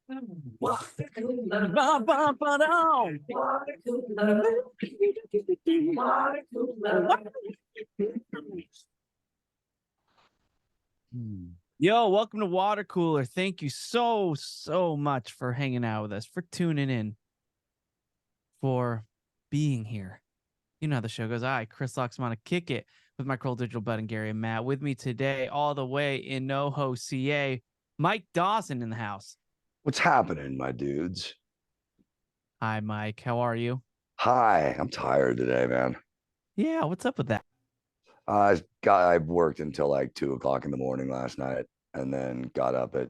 Yo, welcome to Watercooler. Thank you so much for hanging out with us, for tuning in, for being here. You know how the show goes. I, Chris Loxmont, to kick it with my Kroll Digital Bud and Gary and Matt. With me today, all the way in NoHo, CA, Mike Dawson in the house. What's happening, my dudes? Hi, Mike. How are you? Hi, I'm tired today, man. Yeah, what's up with that? I worked until like 2 o'clock in the morning last night, and then got up at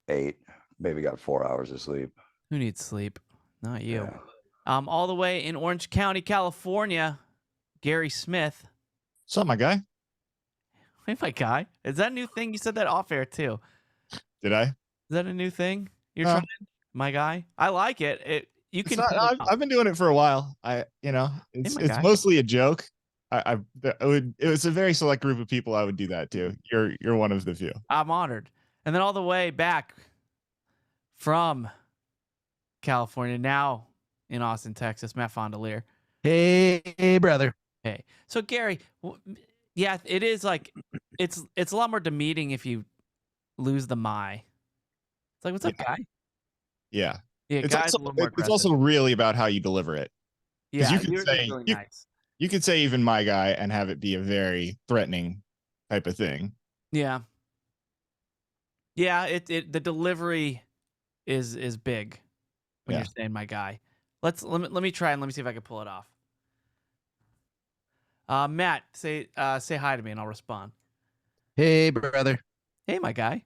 8. Maybe got 4 hours of sleep. Who needs sleep? Not you. Yeah. All the way in Orange County, California, Gary Smith. What's up, my guy? Hey, my guy. Is that a new thing? You said that off air too. Did I? Is that a new thing you're trying? My guy. I like it. You can. I've been doing it for a while. It's mostly a joke. It was a very select group of people I would do that to. You're one of the few. I'm honored. And then all the way back from California, now in Austin, Texas, Matt Fondelier. Hey, brother. Hey. So Gary, yeah, it is like it's a lot more demeaning if you lose the my. It's like, what's up, guy? Yeah. Yeah, it's also really about how you deliver it. Yeah, you can say really nice. You could say even my guy and have it be a very threatening type of thing. Yeah. Yeah, the delivery is big when you're saying my guy. Let me try and let me see if I can pull it off. Matt, say hi to me and I'll respond. Hey, brother. Hey, my guy.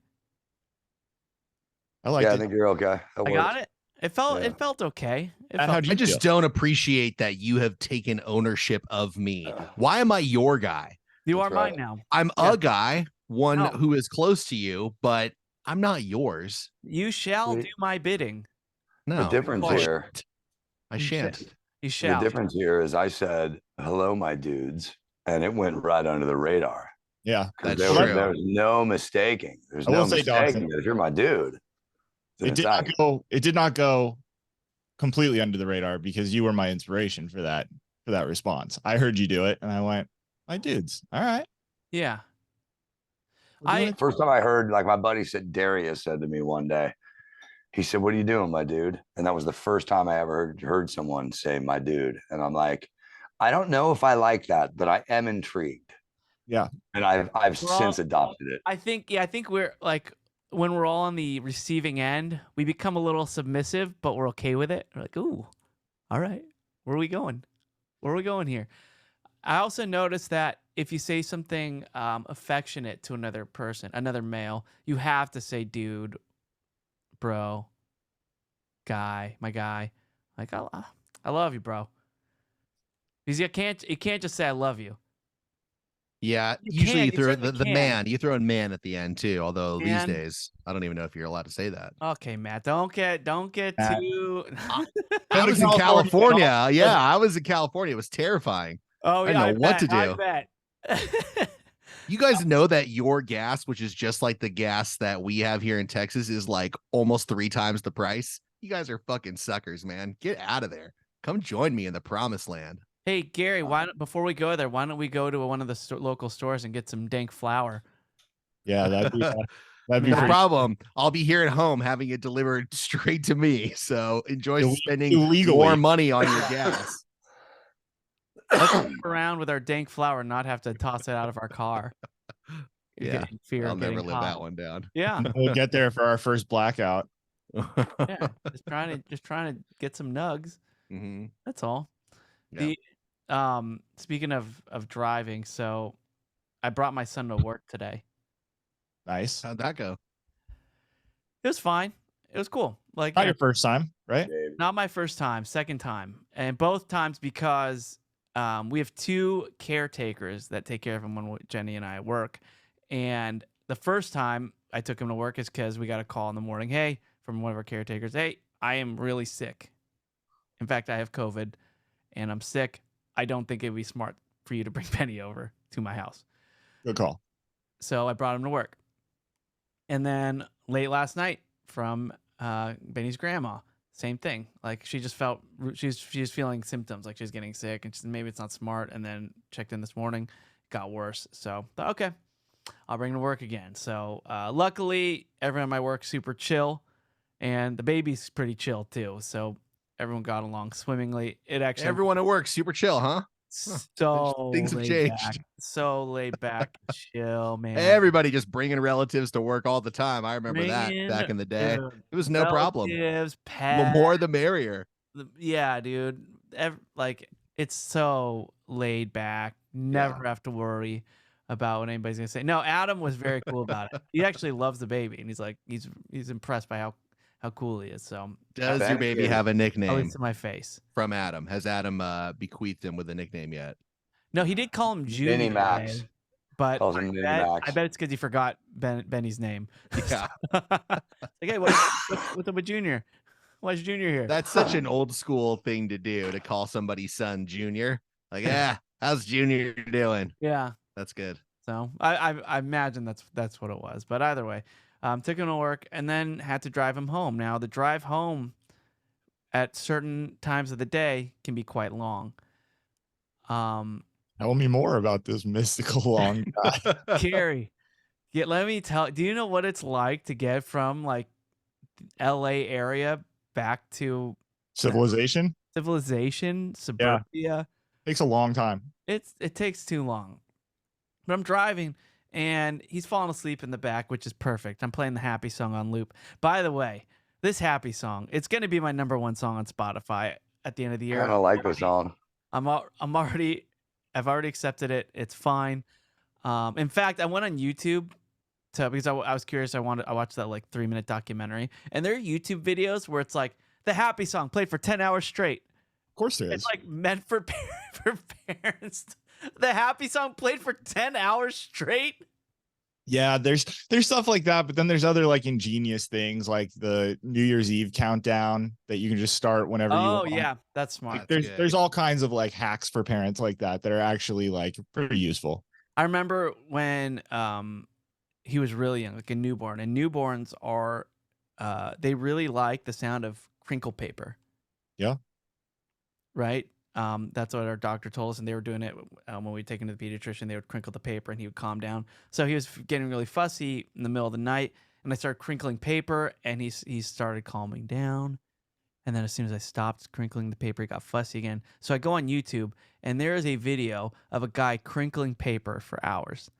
I think you're okay. I got it. It felt okay. I just don't appreciate that you have taken ownership of me. Why am I your guy? You are mine now. I'm a guy, who is close to you, but I'm not yours. You shall do my bidding. No. The difference here. I shan't. You shall. The difference here is I said, hello, my dudes, and it went right under the radar. Yeah, that's true. There was no mistaking. There's no mistaking that if you're my dude. It did not go completely under the radar because you were my inspiration for that response. I heard you do it and I went, my dudes. All right. Yeah. First time I heard, like my buddy said, Darius said to me one day, he said, what are you doing, my dude? And that was the first time I ever heard someone say my dude. And I'm like, I don't know if I like that, but I am intrigued. Yeah. And I've since adopted it. I think we're like, when we're all on the receiving end, we become a little submissive, but we're okay with it. We're like, ooh, all right, where are we going? Where are we going here? I also noticed that if you say something affectionate to another person, another male, you have to say dude, bro, guy, my guy. Like, I love you, bro. Because you can't just say I love you. Yeah, usually you throw the man. You throw in man at the end too. Although these days, I don't even know if you're allowed to say that. Okay, Matt, don't get too. I was in California. Yeah, I was in California. It was terrifying. Oh yeah, I didn't know what to do. I bet. You guys know that your gas, which is just like the gas that we have here in Texas, is like almost 3 times the price. You guys are fucking suckers, man. Get out of there. Come join me in the promised land. Hey, Gary, before we go there, why don't we go to one of the local stores and get some dank flour? Yeah, that'd be no problem. I'll be here at home having it delivered straight to me. So enjoy spending more money on your gas. Let's move around with our dank flour and not have to toss it out of our car. Yeah, I'll never live that one down. Yeah, we'll get there for our first blackout. Yeah, just trying to get some nugs. Mm-hmm. That's all. Yeah. Speaking of driving, so I brought my son to work today. Nice. How'd that go? It was fine. It was cool. Like, not your first time, right? Not my first time, second time. And both times because we have 2 caretakers that take care of him when Jenny and I work. And the first time I took him to work is because we got a call in the morning, hey, from one of our caretakers, hey, I am really sick. In fact, I have COVID and I'm sick. I don't think it'd be smart for you to bring Penny over to my house. Good call. So I brought him to work. And then late last night from Benny's grandma. Same thing. Like she just felt she's feeling symptoms, like she's getting sick, and she said maybe it's not smart. And then checked in this morning, got worse. So thought, okay, I'll bring her to work again. So luckily, everyone at my work super chill, and the baby's pretty chill too. So everyone got along swimmingly. It actually Everyone at work super chill, huh? so Things have laid changed. back, so laid back, chill, man. Everybody just bringing relatives to work all the time. I remember that Bringing, back in the day. dude, It was no problem. relatives, The pets. more the merrier. Yeah, dude. Like it's so laid back. Never have to worry about what anybody's gonna say. No, Adam was very cool about it. He actually loves the baby, and he's like he's impressed by how cool he is. So Does Ben your baby is- have a at nickname least to my face. from Adam? Has Adam bequeathed him with a nickname yet? No, he did call him Junior. Mini Max. today, But Calls him Mini Max. I bet it's because he forgot Benny's name. Yeah. Like, hey, what's up with Junior? Why is Junior here? That's such an old school thing to do, to call somebody's son Junior. Like, yeah, how's Junior doing? Yeah. That's good. So I imagine that's what it was. But either way, took him to work and then had to drive him home. Now the drive home at certain times of the day can be quite long. Tell me more about this mystical long guy. Carrie, let me tell. Do you know what it's like to get from like L.A. area back to Civilization suburbia? takes a long time. It takes too long. But I'm driving and he's falling asleep in the back, which is perfect. I'm playing the happy song on loop. By the way, this happy song, it's going to be my #1 song on Spotify at the end of the I year. kind of like the song. I've already accepted it. It's fine. In fact, I went on YouTube because I was curious. I watched that like 3-minute documentary, and there are YouTube videos where it's like the happy song played for 10 hours straight. Of course there is. It's like meant for parents. The happy song played for 10 hours straight. Yeah, there's stuff like that, but then there's other like ingenious things like the New Year's Eve countdown that you can just start whenever you want. Oh yeah, that's smart. Like, there's all kinds of like hacks for parents like that are actually like pretty useful. I remember when he was really young, like a newborn, and newborns are they really like the sound of crinkle paper. Yeah. Right. That's what our doctor told us, and they were doing it when we take him to the pediatrician. They would crinkle the paper, and he would calm down. So he was getting really fussy in the middle of the night, and I started crinkling paper, and he started calming down. And then as soon as I stopped crinkling the paper, he got fussy again. So I go on YouTube, and there is a video of a guy crinkling paper for hours.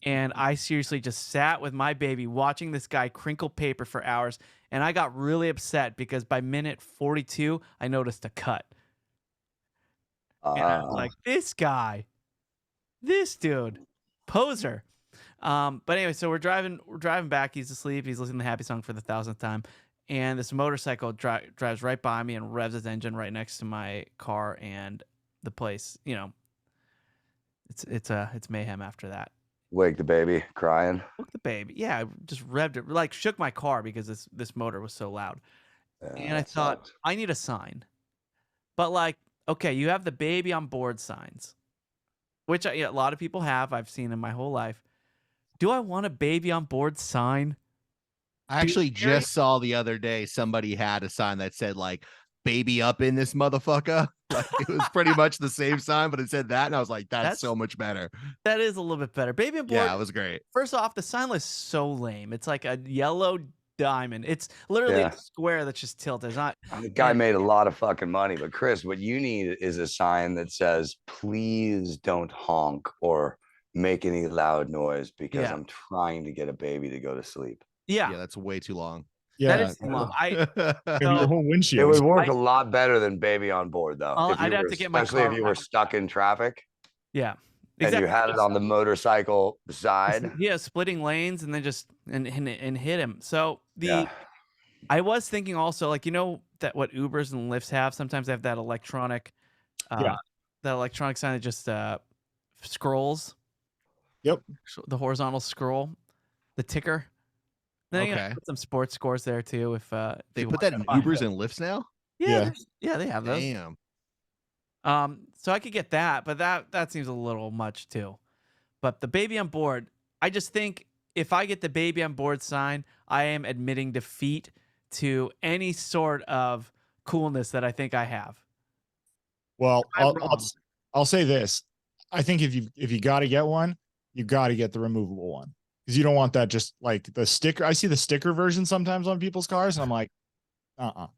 And I seriously just sat with my baby watching this guy crinkle paper for hours, and I got really upset because by minute 42, I noticed a cut. And I was like, this dude, poser. But anyway, so we're driving back. He's asleep. He's listening to the happy song for the 1,000th time. And this motorcycle drives right by me and revs his engine right next to my car. And the place, it's mayhem after that. Wake the baby crying. Woke the baby. Yeah, I just revved it, like shook my car because this motor was so loud. And I thought, I need a sign. But like, okay, you have the baby on board signs, which a lot of people have. I've seen in my whole life. Do I want a baby on board sign? I actually just saw the other day somebody had a sign that said like "baby up in this motherfucker." Like it was pretty much the same sign, but it said that, and I was like, "That's so much better." That is a little bit better. Baby on board. Yeah, it was great. First off, the sign was so lame. It's like a yellow diamond. It's literally a square that's just tilted. It's not. The guy made a lot of fucking money, but Chris, what you need is a sign that says, "Please don't honk or make any loud noise because I'm trying to get a baby to go to sleep." Yeah, that's way too long. Yeah, that is too long. your whole windshield. It would work a lot better than baby on board, though. I'd have to get my especially car if you were stuck in traffic. Yeah. And you had it on the motorcycle side. Yeah, splitting lanes and then just and hit him. So I was thinking also, like, that what Ubers and Lyfts have, sometimes they have that electronic sign that just scrolls. Yep. The horizontal scroll, the ticker. Then you gotta put some sports scores there too. If they put that in Ubers and Lyfts now. Yeah, they have those. Damn. So I could get that, but that seems a little much too. But the baby on board, I just think if I get the baby on board sign, I am admitting defeat to any sort of coolness that I think I have. Well, I'm wrong. I'll say this. I think if you got to get one, you got to get the removable one, because you don't want that just like the sticker. I see the sticker version sometimes on people's cars, and I'm like, no.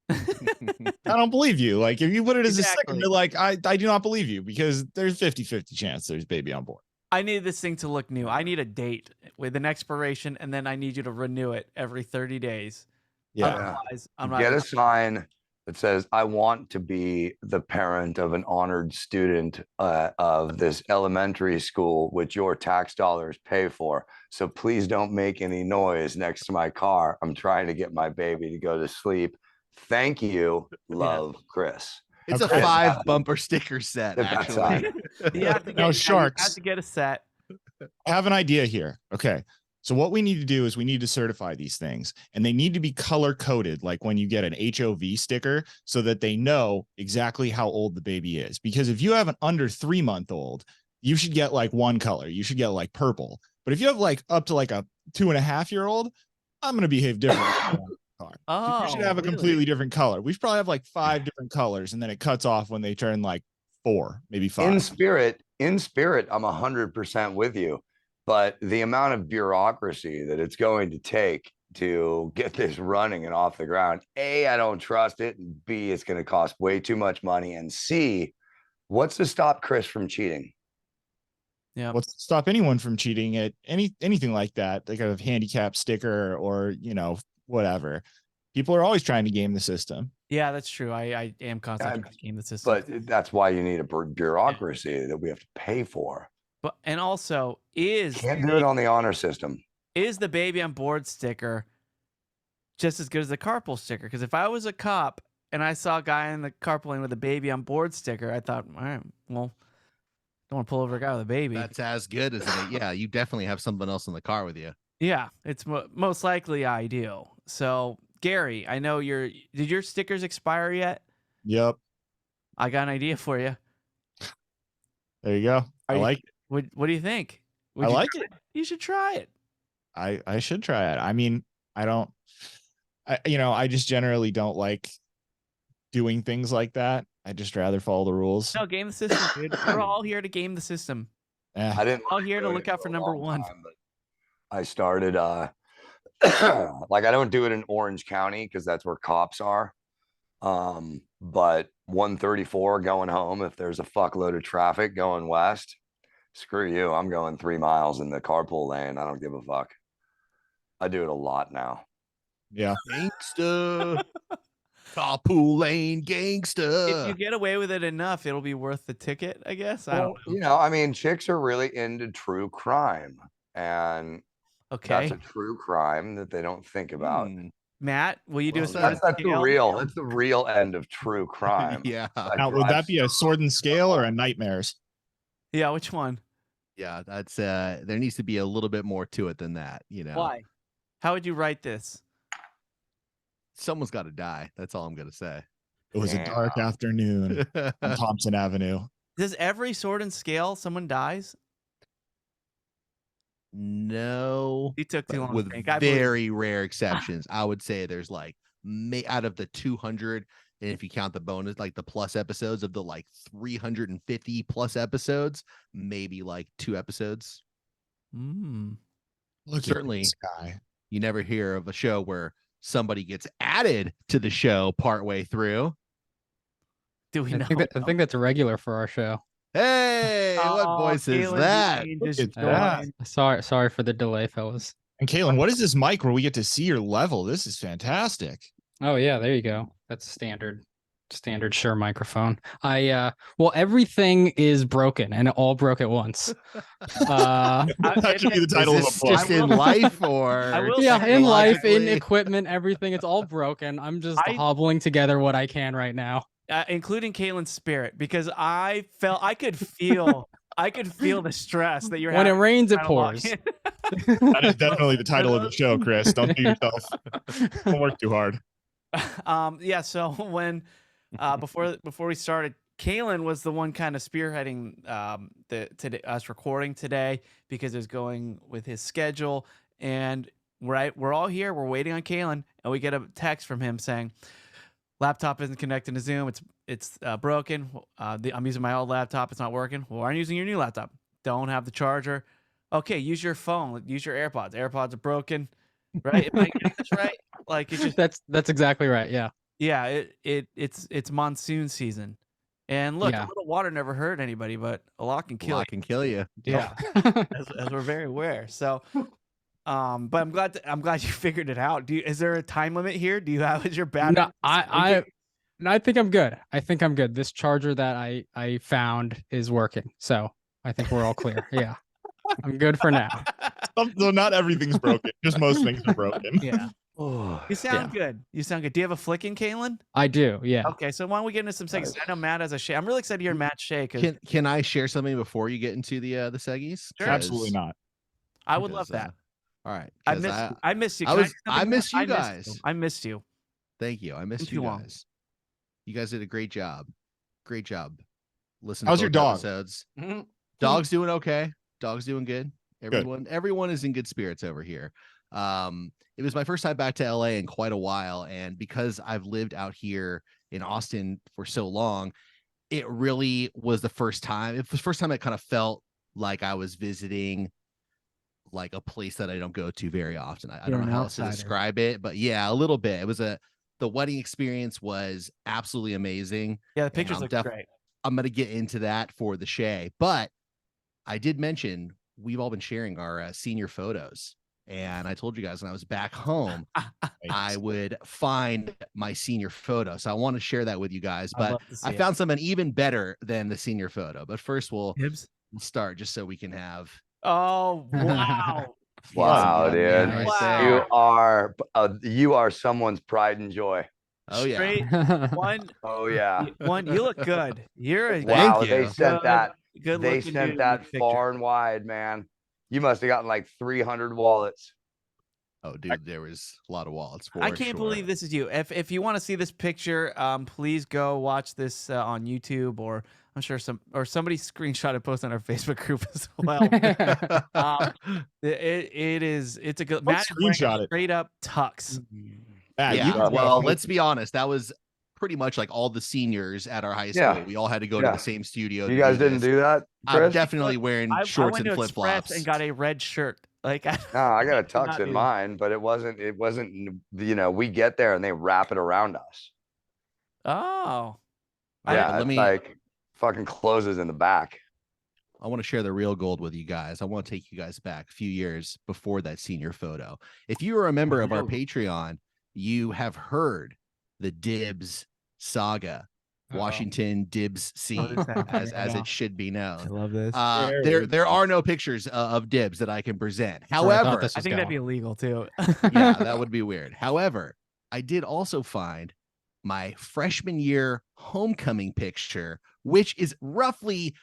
I don't believe you. Like, if you put it as a sticker, Exactly. you're like, I do not believe you, because there's 50-50 chance there's baby on board. I need this thing to look new. I need a date with an expiration, and then I need you to renew it every 30 days. Yeah. Otherwise, I'm not. Get a sign that says, I want to be the parent of an honored student of this elementary school, which your tax dollars pay for. So please don't make any noise next to my car. I'm trying to get my baby to go to sleep. Thank you. Love, Chris. It's Okay. a 5 bumper sticker set, If that's actually. You have to get, No, you sharks. have to get a set. I have an idea here. Okay. So what we need to do is we need to certify these things, and they need to be color coded, like when you get an HOV sticker, so that they know exactly how old the baby is. Because if you have an under 3-month-old, you should get like one color. You should get like purple. But if you have like up to like a 2.5-year-old, I'm going to behave differently. Oh, we should have a completely different color. We should probably have like 5 different colors, and then it cuts off when they turn like 4, maybe 5. In spirit, I'm 100% with you. But the amount of bureaucracy that it's going to take to get this running and off the ground, A, I don't trust it. And B, it's going to cost way too much money. And C, what's to stop Chris from cheating? Yeah. What's to stop anyone from cheating at anything like that? Like a handicap sticker or, whatever. People are always trying to game the system. Yeah, that's true. I am constantly trying to game the system. But that's why you need a bureaucracy that we have to pay for. But and also Can't do it on the honor system. Is the baby on board sticker just as good as the carpool sticker? Because if I was a cop and I saw a guy in the carpool lane with a baby on board sticker, I thought, all right, well, don't want to pull over a guy with a baby. That's as good, isn't it? Yeah, you definitely have something else in the car with you. Yeah, it's most likely ideal. So, Gary, I know did your stickers expire yet? Yep. I got an idea for you. There you go. I like it. What do you think? I like it. You should try it. I should try it. I mean, I just generally don't like doing things like that. I just rather follow the rules. No, game the system, dude. We're all here to game the system. Yeah. I didn't All here to look out for number one. I started like, I don't do it in Orange County because that's where cops are. But 134 going home, if there's a fuckload of traffic going west, screw you. I'm going 3 miles in the carpool lane. I don't give a fuck. I do it a lot now. Yeah. Gangsta. Carpool lane gangsta. If you get away with it enough, it'll be worth the ticket, I guess. I don't know. I mean, chicks are really into true crime, and that's a true crime that they don't think about. Matt, will you do that's the real end of true crime. Yeah. Now, would that be a sword and scale or a nightmares? Yeah, which one? Yeah, that's there needs to be a little bit more to it than that, Why? How would you write this? Someone's got to die. That's all I'm gonna say. It was a dark afternoon on Thompson Avenue. Does every sword and scale someone dies? No. You took too long. With very rare exceptions. I would say there's like out of the 200, and if you count the bonus, like the plus episodes of the like 350 plus episodes, maybe like 2 episodes. Look, certainly you never hear of a show where somebody gets added to the show partway through. Do we know? I think that's regular for our show. Hey, what voice is that? Sorry for the delay, fellas. And Kaylin, what is this mic where we get to see your level? This is fantastic. Oh yeah, there you go. That's standard Shure microphone. Well, everything is broken and it all broke at once. That should be the title of a book. Just in life, or in life, in equipment, everything. It's all broken. I'm just hobbling together what I can right now. Including Kaylin's spirit, because I could feel the stress that you're when having. It rains, it pours. That is definitely the title of the show, Chris. Don't do yourself. Don't work too hard. Yeah. So when before we started, Kaylin was the one kind of spearheading us recording today because it was going with his schedule, and right? We're all here. We're waiting on Kalen, and we get a text from him saying, "Laptop isn't connecting to Zoom. It's broken. I'm using my old laptop. It's not working. Well, I'm using your new laptop. Don't have the charger. Okay, use your phone. Use your AirPods. AirPods are broken, right? Am I getting this right? Like it's just That's exactly right. Yeah. yeah. It's monsoon season, and look, Yeah. a little water never hurt anybody, but a lot can kill you. Can kill you. Yeah. as we're very aware. So, but I'm glad you figured it out. Is there a time limit here? Do you have is your battery? No, I think I'm good. I think I'm good. This charger that I found is working. So I think we're all clear. Yeah. I'm good for now. So not everything's broken. Just most things are broken. Yeah. You sound good. You sound good. Do you have a flicking, Kalen? I do. Yeah. Okay, so why don't we get into some segments? I know Matt has a shake. I'm really excited to hear Matt shake. Can I share something before you get into the seggies? Sure. Absolutely not. I would love that. All right. I missed you. I missed you guys. I missed you. Thank you. I missed you guys. You guys did a great job. Great job. Listen. How's your dog? Episodes. Dog's doing okay. Dog's doing good. Everyone is in good spirits over here. It was my first time back to LA in quite a while, and because I've lived out here in Austin for so long, it really was the first time. It was the first time I kind of felt like I was visiting like a place that I don't go to very often. I don't know how else to describe it, but yeah, a little bit. It was the wedding experience was absolutely amazing. Yeah, the pictures look great. I'm going to get into that for the Shay, but I did mention we've all been sharing our senior photos. And I told you guys when I was back home, I would find my senior photo. So I want to share that with you guys, but I found something even better than the senior photo. But first we'll start just so we can have. Oh, wow. Wow, dude. Wow. You are someone's pride and joy. Oh yeah. One. Oh yeah. You look good. You're a wow. They sent that. Good. They sent that far and wide, man. You must have gotten like 300 wallets. Oh, dude, there was a lot of wallets. I can't believe this is you. If you want to see this picture, please go watch this on YouTube, or I'm sure somebody screenshot and post on our Facebook group as well. It's a good. Matt screenshot it. Straight up tux. Yeah. Well, let's be honest. That was pretty much like all the seniors at our high school. Yeah. We all had to go to the same studio. You guys didn't do that? Chris? I'm definitely wearing shorts and flip flops and got a red shirt. Like, no, I got a tux in mine, but it wasn't. You know, we get there and they wrap it around us. Oh, yeah. It's like fucking closes in the back. I want to share the real gold with you guys. I want to take you guys back a few years before that senior photo. If you are a member of our Patreon, you have heard the Dibs saga, Washington Dibs scene, as it should be known. I love this. There are no pictures of Dibs that I can present. However, I think that'd be illegal too. Yeah, that would be weird. However, I did also find my freshman year homecoming picture, which is roughly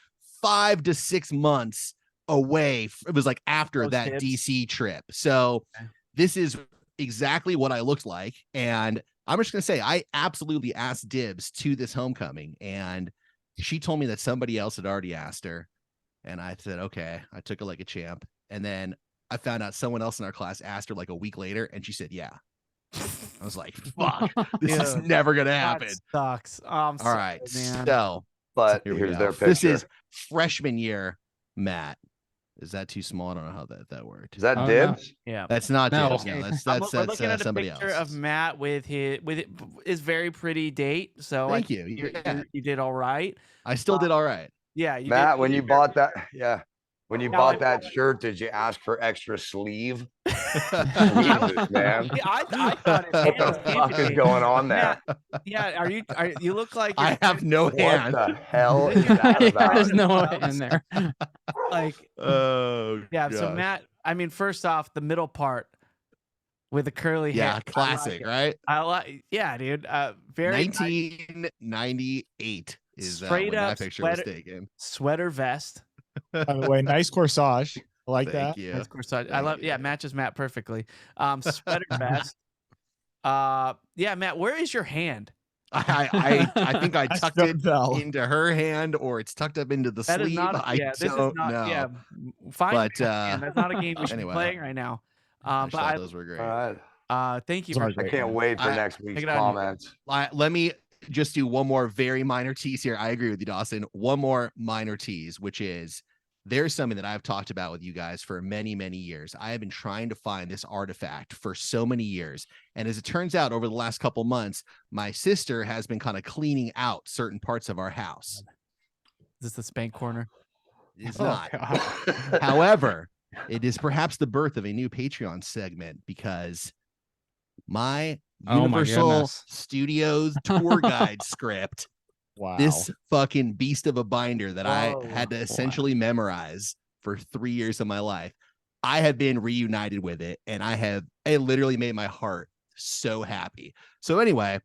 5 to 6 months away. It was like after that DC trip. So this is exactly what I looked like. And I'm just going to say, I absolutely asked Dibs to this homecoming, and she told me that somebody else had already asked her. And I said, okay, I took it like a champ. And then I found out someone else in our class asked her like a week later, and she said, yeah. I was like, fuck, this is never going to happen. That sucks. All right. Man. So, but here's their picture. This is freshman year, Matt. Is that too small? I don't know how that worked. Is that Dibs? No. Yeah, that's not Dibs. No, that's we're looking at somebody a picture else. of Matt with his very pretty date. So thank you. You did all right. I still did all right. Yeah, Matt. When you bought that, when you bought that shirt, did you ask for extra sleeve? Jesus, man. I thought it. What the fuck is going on there? Yeah, you look like I have no hand. What the hell is that about? There's no hand in there. Like, oh yeah. gosh. So Matt, I mean, first off, the middle part with the curly hair. Yeah, classic, right? I like. Yeah, dude. Very 1998 is straight when up that picture was taken. Sweater vest. By the way, nice corsage. I like Thank that. you. Nice corsage. I love. Yeah, matches Matt perfectly. Sweater vest. Yeah, Matt. Where is your hand? I think I tucked it into her hand, or it's tucked up into the that sleeve. Is not, I don't know. Yeah, fine. But that's not a game we should be playing right now. I But thought those were great. All right. thank you Sorry, for I Great, can't man. wait for I- next week's it out. comments. Let me just do one more very minor tease here. I agree with you, Dawson. One more minor tease, which is there's something that I've talked about with you guys for many, many years. I have been trying to find this artifact for so many years. And as it turns out, over the last couple months, my sister has been kind of cleaning out certain parts of our house. Is this the spank corner? It's Oh, not. God. However, it is perhaps the birth of a new Patreon segment because my Oh my Universal goodness. Studios tour guide script, Wow. this fucking beast of a binder that I Whoa. had to essentially memorize for 3 years of my life, I have been reunited with it, and it literally made my heart so happy. So anyway,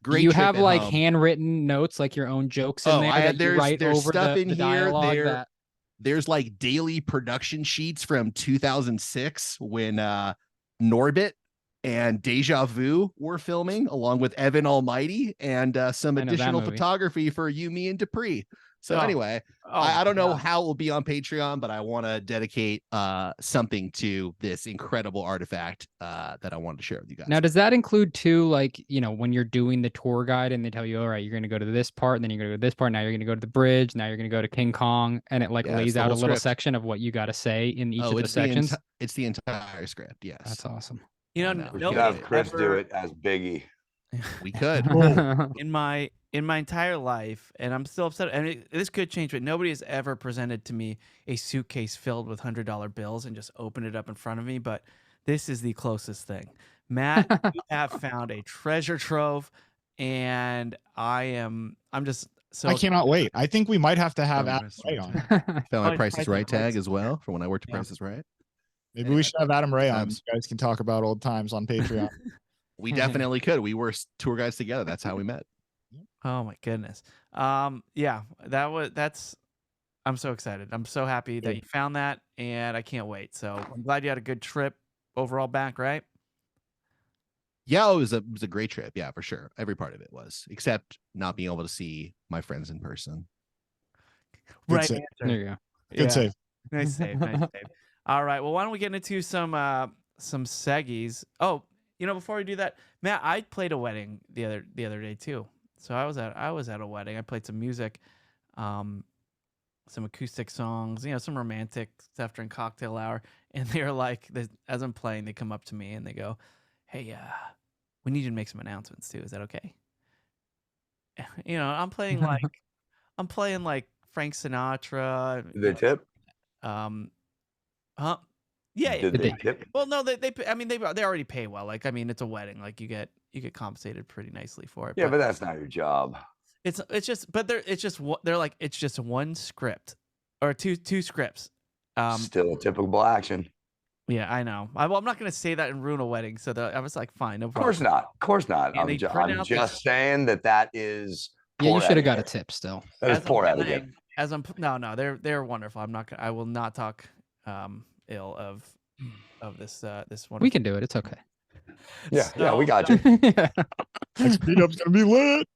Do great. you trip have at like home. handwritten notes, like your own jokes in Oh, there I that had you there's write over stuff in the here. dialogue There's like daily production sheets from 2006 when Norbit and Deja Vu were filming, along with Evan Almighty, and some I know that additional movie. photography for you, me, and Dupree. So Oh. anyway, Oh, I don't know God. how it will be on Patreon, but I want to dedicate something to this incredible artifact that I wanted to share with you guys. Now, does that include too, like, when you're doing the tour guide and they tell you, all right, you're going to go to this part, and then you're going to go to this part. Now you're going to go to the bridge. Now you're going to go to King Kong, and it like Yeah, it's lays the out a whole little script. section of what you got to say in each of the it's sections. it's the entire script. Yes, That's awesome. You know, I know. We should nobody's have Chris do ever it as Biggie. we could. in my entire life, and I'm still upset. And this could change, but nobody has ever presented to me a suitcase filled with $100 bills and just opened it up in front of me. But this is the closest thing. Matt, you have found a treasure trove, and I'm just so I cannot wait. I think we might have to have Oh, Adam Mr. Ray on. Found Oh, my it's Price is Price is Right Right. tag as well for when I worked at Yeah. Price is Right. Maybe Anyway, we should have Adam Ray on. abs- You guys can talk about old times on Patreon. We definitely could. We were tour guides together. That's how we met. Oh my goodness. Yeah, that's I'm so excited. I'm so happy that Good. you found that, and I can't wait. So I'm glad you had a good trip overall back, right? Yeah, it was a great trip. Yeah, for sure. Every part of it was, except not being able to see my friends in person. Good Right save. answer. There you go. Good save. Nice save. Nice save. All right. Well, why don't we get into some seggies? Oh, before we do that, Matt, I played a wedding the other day too. So I was at a wedding. I played some music, some acoustic songs, some romantic stuff during cocktail hour. And they're like, as I'm playing, they come up to me and they go, "Hey, we need you to make some announcements too. Is that okay?" I'm playing like Frank Sinatra. Did they tip? Huh? Yeah. Did they tip? Well, no, they I mean, they already pay well. Like, I mean, it's a wedding. Like, you get compensated pretty nicely for it. Yeah, but that's not your job. it's just one script or two scripts. Still a typical action. Yeah, I know. I'm not gonna say that and ruin a wedding. So I was like, fine, no Of problem. course not. Of course not. And they print I'm out just saying that is. Yeah, you poor should have got a etiquette. tip still. That is As I'm poor playing, etiquette. no, they're wonderful. I will not talk ill of this one. We can do it. It's okay. Yeah, we got you. Next meetup's gonna be lit.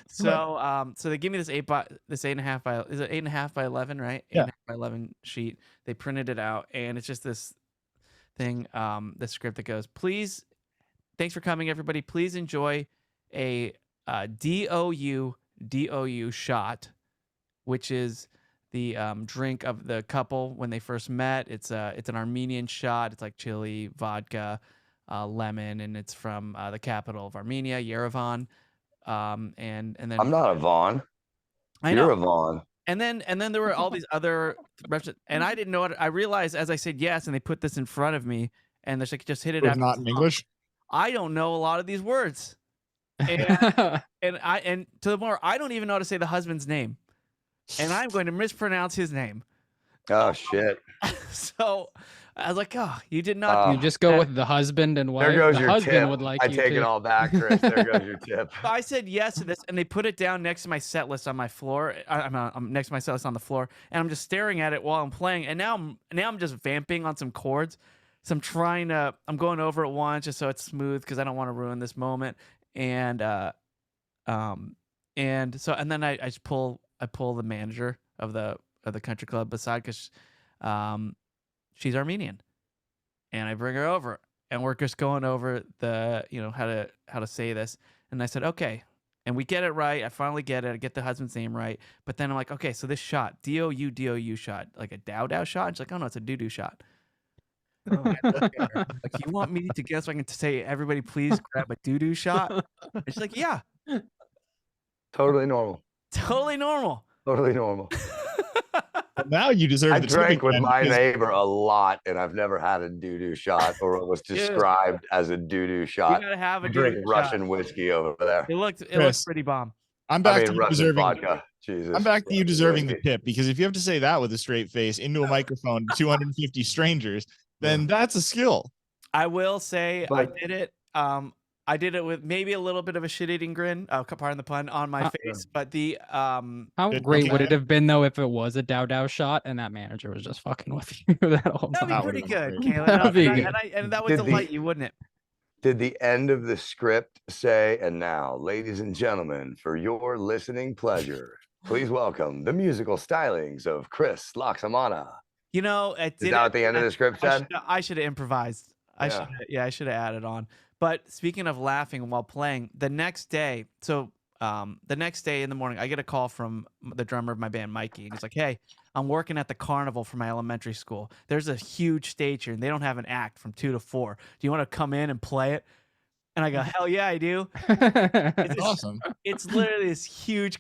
So they give me this 8.5 by, is it 8.5 by 11, right? Yeah. 8.5 by 11 sheet. They printed it out, and it's just this thing, the script that goes, "Please, thanks for coming, everybody. Please enjoy a DOU shot," which is the drink of the couple when they first met. It's an Armenian shot. It's like chili, vodka, lemon, and it's from the capital of Armenia, Yerevan. And then I'm not a Vaughn. I You're know. a Vaughn. And then there were all these other references, and I didn't know what I realized as I said yes, and they put this in front of me, and they're like, just hit it It's after not the in song. English. I don't know a lot of these words, and to the more I don't even know how to say the husband's name, and I'm going to mispronounce his name. Oh shit. So I was like, "Oh, you did not." You just go with the husband and wife. There goes the your husband tip. would like I you take to. it all back, Chris. There goes your tip. So I said yes to this, and they put it down next to my set list on my floor. I'm next to my set list on the floor, and I'm just staring at it while I'm playing. And now I'm just vamping on some chords. So I'm going over it once just so it's smooth because I don't want to ruin this moment. And then I just pull the manager of the country club aside because she's Armenian. And I bring her over, and we're just going over the, how to say this. And I said, okay. And we get it right. I finally get it. I get the husband's name right. But then I'm like, okay, so this shot, DOU shot, like a Dow shot? And she's like, oh no, it's a doo-doo shot. Oh, I look at her. Like, you want me to guess so I can say, everybody please grab a doo-doo shot? And she's like, yeah, Totally normal. totally normal. Totally normal. Now you deserve I the drank tip with again my because- neighbor a lot, and I've never had a doo-doo shot, or it was Dude. described as a doo-doo You shot. gotta have a We drink doo-doo Russian shot. whiskey over there. It looked Chris. pretty bomb. I'm I back to mean, you Russian deserving. vodka. Jesus. I'm back to you Russian deserving the whiskey. tip, because if you have to say that with a straight face into a microphone to 250 strangers, then that's a skill. I will say But- I did it. I did it with maybe a little bit of a shit-eating grin, pardon the pun, on my face. But the How Good great looking would at it have been though if it was a Dow shot and that manager was just fucking with you that whole that'd time? be pretty would've good, been Kayla. That'd No, be and, good. and that would Did the- delight you, wouldn't it? Did the end of the script say, and now, ladies and gentlemen, for your listening pleasure, please welcome the musical stylings of Chris Loxamana. You know, it Is did. that what the end of the script said? I should have improvised. Yeah. I should have added on. But speaking of laughing while playing, the next day, the next day in the morning, I get a call from the drummer of my band, Mikey, and he's like, "Hey, I'm working at the carnival for my elementary school. There's a huge stage here, and they don't have an act from 2 to 4. Do you want to come in and play it?" And I go, "Hell yeah, I do." That's awesome. It's literally this huge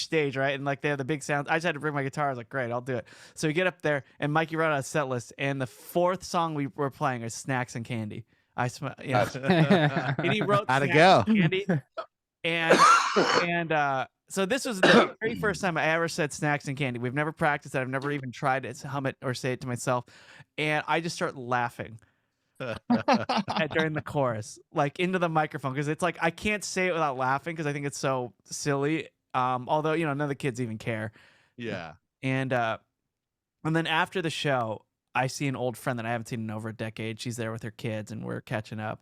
stage, right? And like they have the big sounds. I just had to bring my guitar. I was like, great, I'll do it. So we get up there, and Mikey wrote out a set list, and the 4th song we were playing is Snacks and Candy. And he wrote How'd it Snacks go? and Candy. And so this was the very first time I ever said Snacks and Candy. We've never practiced it. I've never even tried to hum it or say it to myself. And I just start laughing during the chorus, like into the microphone, because it's like I can't say it without laughing because I think it's so silly. Although none of the kids even care. Yeah. And then after the show, I see an old friend that I haven't seen in over a decade. She's there with her kids, and we're catching up.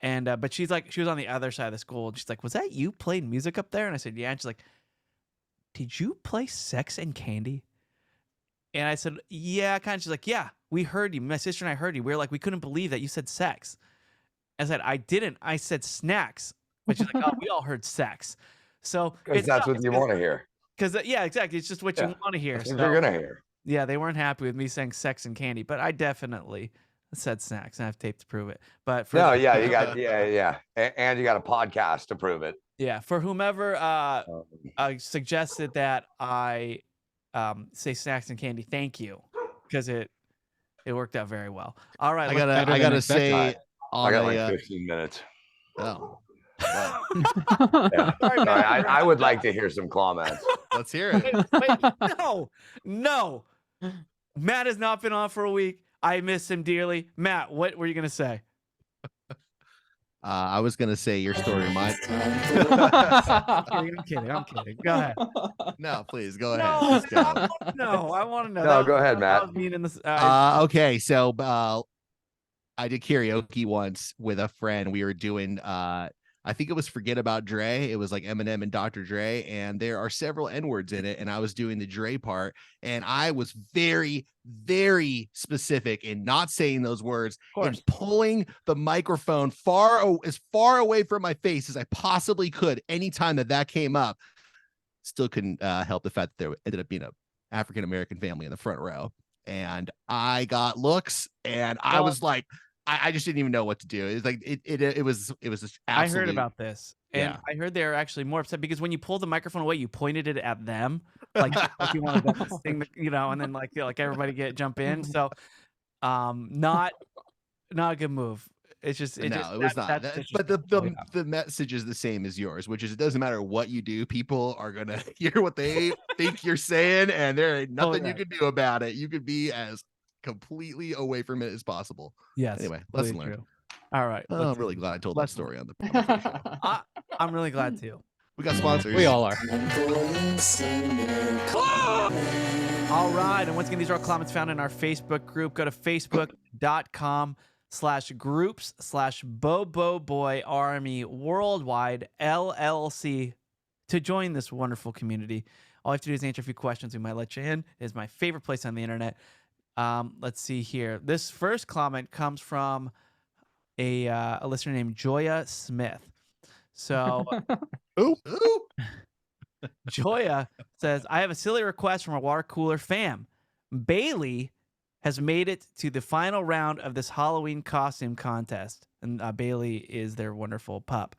And but she was on the other side of the school. And she's like, "Was that you playing music up there?" And I said, "Yeah." And she's like, "Did you play Sex and Candy?" And I said, "Yeah, kind of." She's like, "Yeah, we heard you. My sister and I heard you. We were like, we couldn't believe that you said sex." I said, "I didn't. I said snacks." But she's like, "Oh, we all heard sex." So Because that's what you want to hear. Because yeah, exactly. It's just what you Yeah, want to hear. That's what So, you're going to hear. yeah, they weren't happy with me saying sex and candy, but I definitely said snacks, and I have tape to prove it. But for No, yeah, you got, yeah. And you got a podcast to prove it. for whomever suggested that I say snacks and candy, thank you, because it worked out very well. All right, I let's- better gotta than say I on got a, like 15 minutes. oh, Yeah. Sorry, All Matt. right, I would like to hear some comments. let's hear it. Wait, no. Matt has not been on for a week. I miss him dearly. Matt, what were you gonna say? I was gonna say your story, mine. I'm kidding. Go ahead. No, please go ahead. No, Let's go. I want to know. No, go ahead, that Matt. was mean in this. Okay, so I did karaoke once with a friend. We were doing I think it was Forget About Dre. It was like Eminem and Dr. Dre, and there are several N-words in it. And I was doing the Dre part, and I was very, very specific in not saying those words and pulling the microphone as far away from my face as I possibly could. Anytime that came up, still couldn't help the fact that there ended up being a African American family in the front row, and I got looks, and I was like, I just didn't even know what to do. It was like it was just I absolutely. heard about this, and Yeah. I heard they were actually more upset because when you pulled the microphone away, you pointed it at them, like you wanted them to sing, and then like everybody jump in. So, not a good move. It's just It was not. But the message is the same as yours, which is it doesn't matter what you do, people are gonna hear what they think you're saying, and there ain't nothing you can do about it. You could be as completely away from it as possible. Yes. Anyway, lesson learned. True. All right. I'm really glad I told that story on the. I'm really glad too. We got sponsors. We all are. All right. And once again, these are all comments found in our Facebook group. Go to facebook.com/groups/Bobo Army Worldwide LLC to join this wonderful community. All you have to do is answer a few questions. We might let you in. It is my favorite place on the internet. Let's see here. This first comment comes from a listener named Joya Smith. So Ooh. Joya says, I have a silly request from a water cooler fam. Bailey has made it to the final round of this Halloween costume contest. And Bailey is their wonderful pup.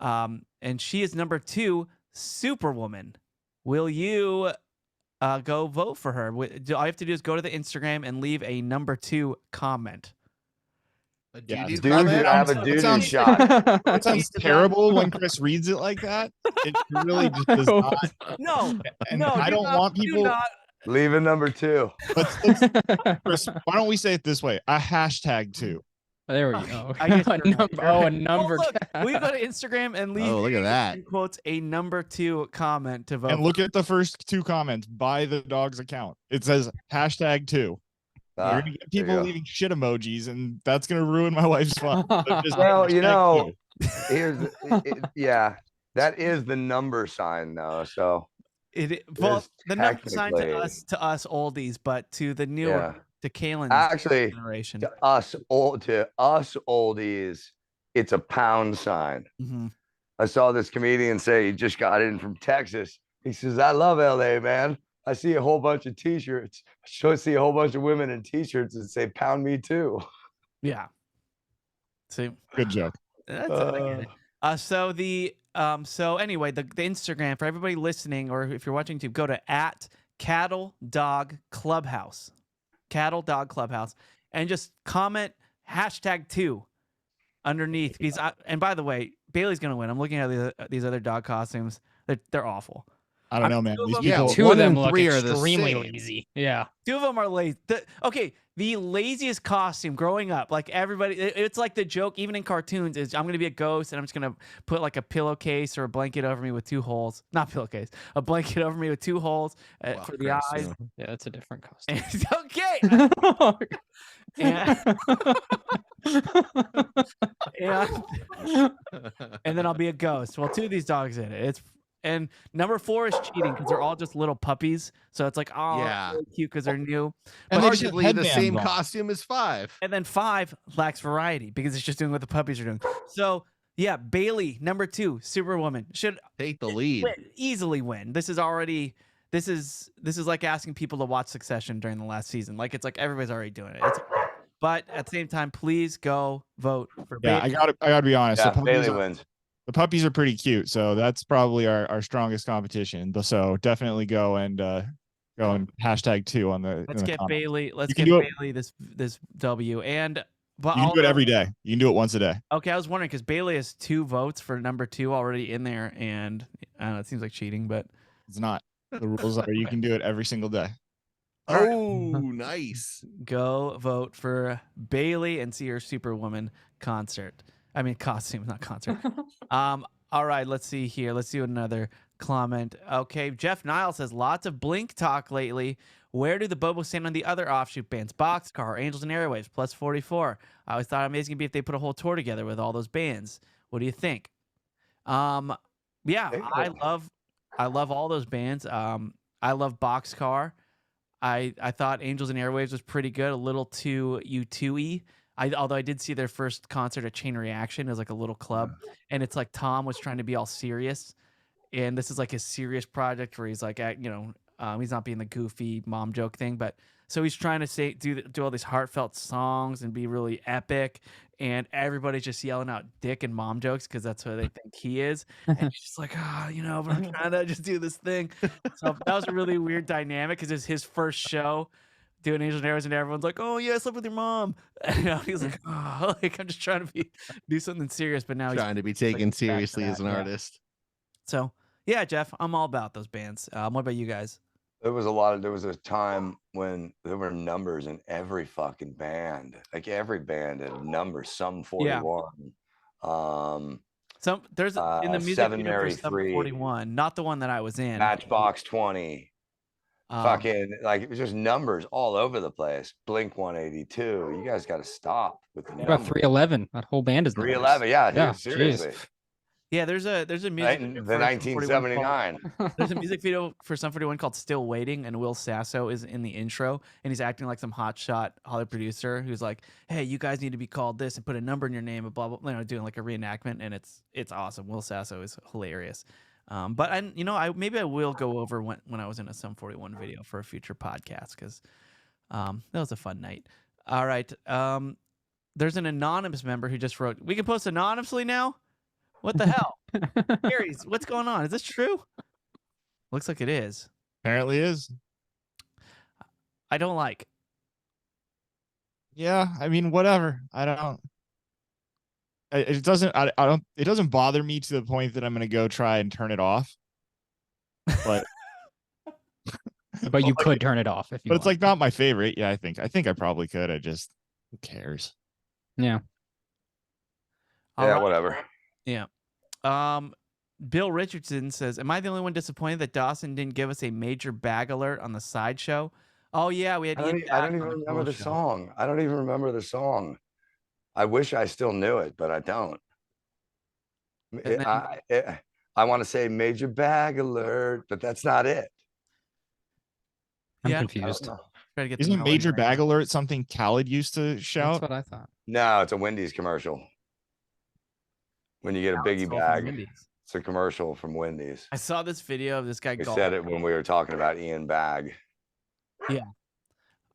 And she is number 2, Superwoman. Will you go vote for her? All you have to do is go to the Instagram and leave a number 2 comment. A Yeah, doo-doo Dude, comment? you have a That doo-doo sounds- shot. That sounds terrible when Chris reads it like that. It really just does not. No, And no, I do don't not- want do people. not. Leave a number 2. Chris, why don't we say it this way? A hashtag too. There we go. I guess A you're right. number, oh, a number. Well, look, we go to Instagram and leave. Oh, look at that. in quotes a number 2 comment to vote. And look at the first 2 comments by the dog's account. It says hashtag 2. You're gonna get There you people go. leaving shit emojis, and that's gonna ruin my wife's fun. So just Well, you hashtag know, 2. here's yeah, that is the number sign though. So Well, is the number sign to technically- us oldies, but to the newer, Yeah. to Kalen's Actually, generation. to us oldies, it's a pound sign. Mhm. I saw this comedian say he just got in from Texas. He says, I love LA, man. I see a whole bunch of t-shirts. I see a whole bunch of women in t-shirts that say pound me too. Yeah. See, Good joke. that's I get it. So anyway, the Instagram for everybody listening, or if you're watching YouTube, go to @Cattle Dog Clubhouse, Cattle Dog Clubhouse, and just comment hashtag 2 underneath. Because and by the way, Bailey's gonna win. I'm looking at these other dog costumes. They're awful. I don't know, man. These Yeah, people. 2 one of them and look 3 are the extremely same. lazy. Yeah. 2 of them are lazy. The laziest costume growing up, like everybody, it's like the joke, even in cartoons, is I'm going to be a ghost and I'm just going to put like a pillowcase or a blanket over me with 2 holes. Not pillowcase, a blanket over me with 2 holes Wow, for the Chris, eyes. yeah. Yeah, that's a different costume. And it's okay. And then I'll be a ghost. Well, 2 of these dogs in it. And number 4 is cheating because they're all just little puppies. So it's like, oh, Yeah. really cute because they're new. And they just have Arguably the headbands same on. costume as 5. And then 5 lacks variety because it's just doing what the puppies are doing. So yeah, Bailey, number 2, Superwoman, should Take the lead. easily win. This is like asking people to watch Succession during the last season. Like it's like everybody's already doing it. But at the same time, please go vote for Yeah, Bailey. I gotta be honest. Yeah, the, puppies Bailey are, wins. the puppies are pretty cute, so that's probably our strongest competition. So definitely go and hashtag 2 on the. Let's in the get comments. Bailey. Let's You can get do it- Bailey this W. But You can do it every day. You can do it once a day. Okay, I was wondering because Bailey has 2 votes for number 2 already in there, and I don't know, it seems like cheating, but It's not. The rules are you can do it every single day. Oh, nice. go vote for Bailey and see her Superwoman concert. I mean costume, not concert. All right, let's see here. Let's do another comment. Okay, Jeff Niles says lots of Blink talk lately. Where do the Bobos stand on the other offshoot bands? Boxcar, Angels and Airwaves, Plus 44. I always thought amazing would be if they put a whole tour together with all those bands. What do you think? Yeah, I love all those bands. I love Boxcar. I thought Angels and Airwaves was pretty good, a little too U2-y. Although I did see their first concert at Chain Reaction as like a little club, and it's like Tom was trying to be all serious, and this is like his serious project where he's like, he's not being the goofy mom joke thing, but so he's trying to do all these heartfelt songs and be really epic, and everybody's just yelling out dick and mom jokes because that's what they think he is, and he's just like, but I'm trying to just do this thing. So that was a really weird dynamic because it's his first show doing Angels and Airwaves, and everyone's like, "Oh yeah, I slept with your mom." He's like, "Oh, like I'm just trying to do something serious," but now he's Trying to be taken seriously as an yeah. artist. So yeah, Jeff, I'm all about those bands. What about you guys? There was a time when there were numbers in every fucking band. Like every band had numbers, some 41. There's in the music Seven video Mary for Sum 3. 41, not the one that I was in. Matchbox 20. Fucking like it was just numbers all over the place. Blink 182. You guys got to stop with the What about numbers. 311? That whole band is numbers. 311. Yeah, Yeah, dude, seriously. Yeah, there's a music video The for Sum 41 called- 1979. There's a music video for Sum 41 called "Still Waiting," and Will Sasso is in the intro, and he's acting like some hotshot Hollywood producer who's like, "Hey, you guys need to be called this and put a number in your name," and blah blah, doing like a reenactment, and it's awesome. Will Sasso is hilarious. But maybe I will go over when I was in a Sum 41 video for a future podcast because that was a fun night. All right, there's an anonymous member who just wrote, "We can post anonymously now." What the hell? Gary's, what's going on? Is this true? Looks like it is. Apparently is. I don't like. Yeah, I mean, whatever. I don't. It doesn't. I don't. It doesn't bother me to the point that I'm going to go try and turn it off. But But you could turn it off if you. but it's want. like not my favorite. Yeah, I think I probably could. I just who cares? Yeah. All Yeah, right. whatever. Yeah. Bill Richardson says, "Am I the only one disappointed that Dawson didn't give us a major bag alert on the sideshow?" Oh yeah, we had. I don't Ian even Back on remember Cool the Show. song. I don't even remember the song. I wish I still knew it, but I don't. And then- I want to say major bag alert, but that's not it. I'm Yeah. confused. Try to get the Isn't melody Major right Bag now. Alert something Khaled used to That's shout? what I thought. No, it's a Wendy's commercial. When you get a Now it's biggie all from bag, Wendy's. it's a commercial from Wendy's. I saw this video of this guy We golfing. said it when we were talking about Ian Bag.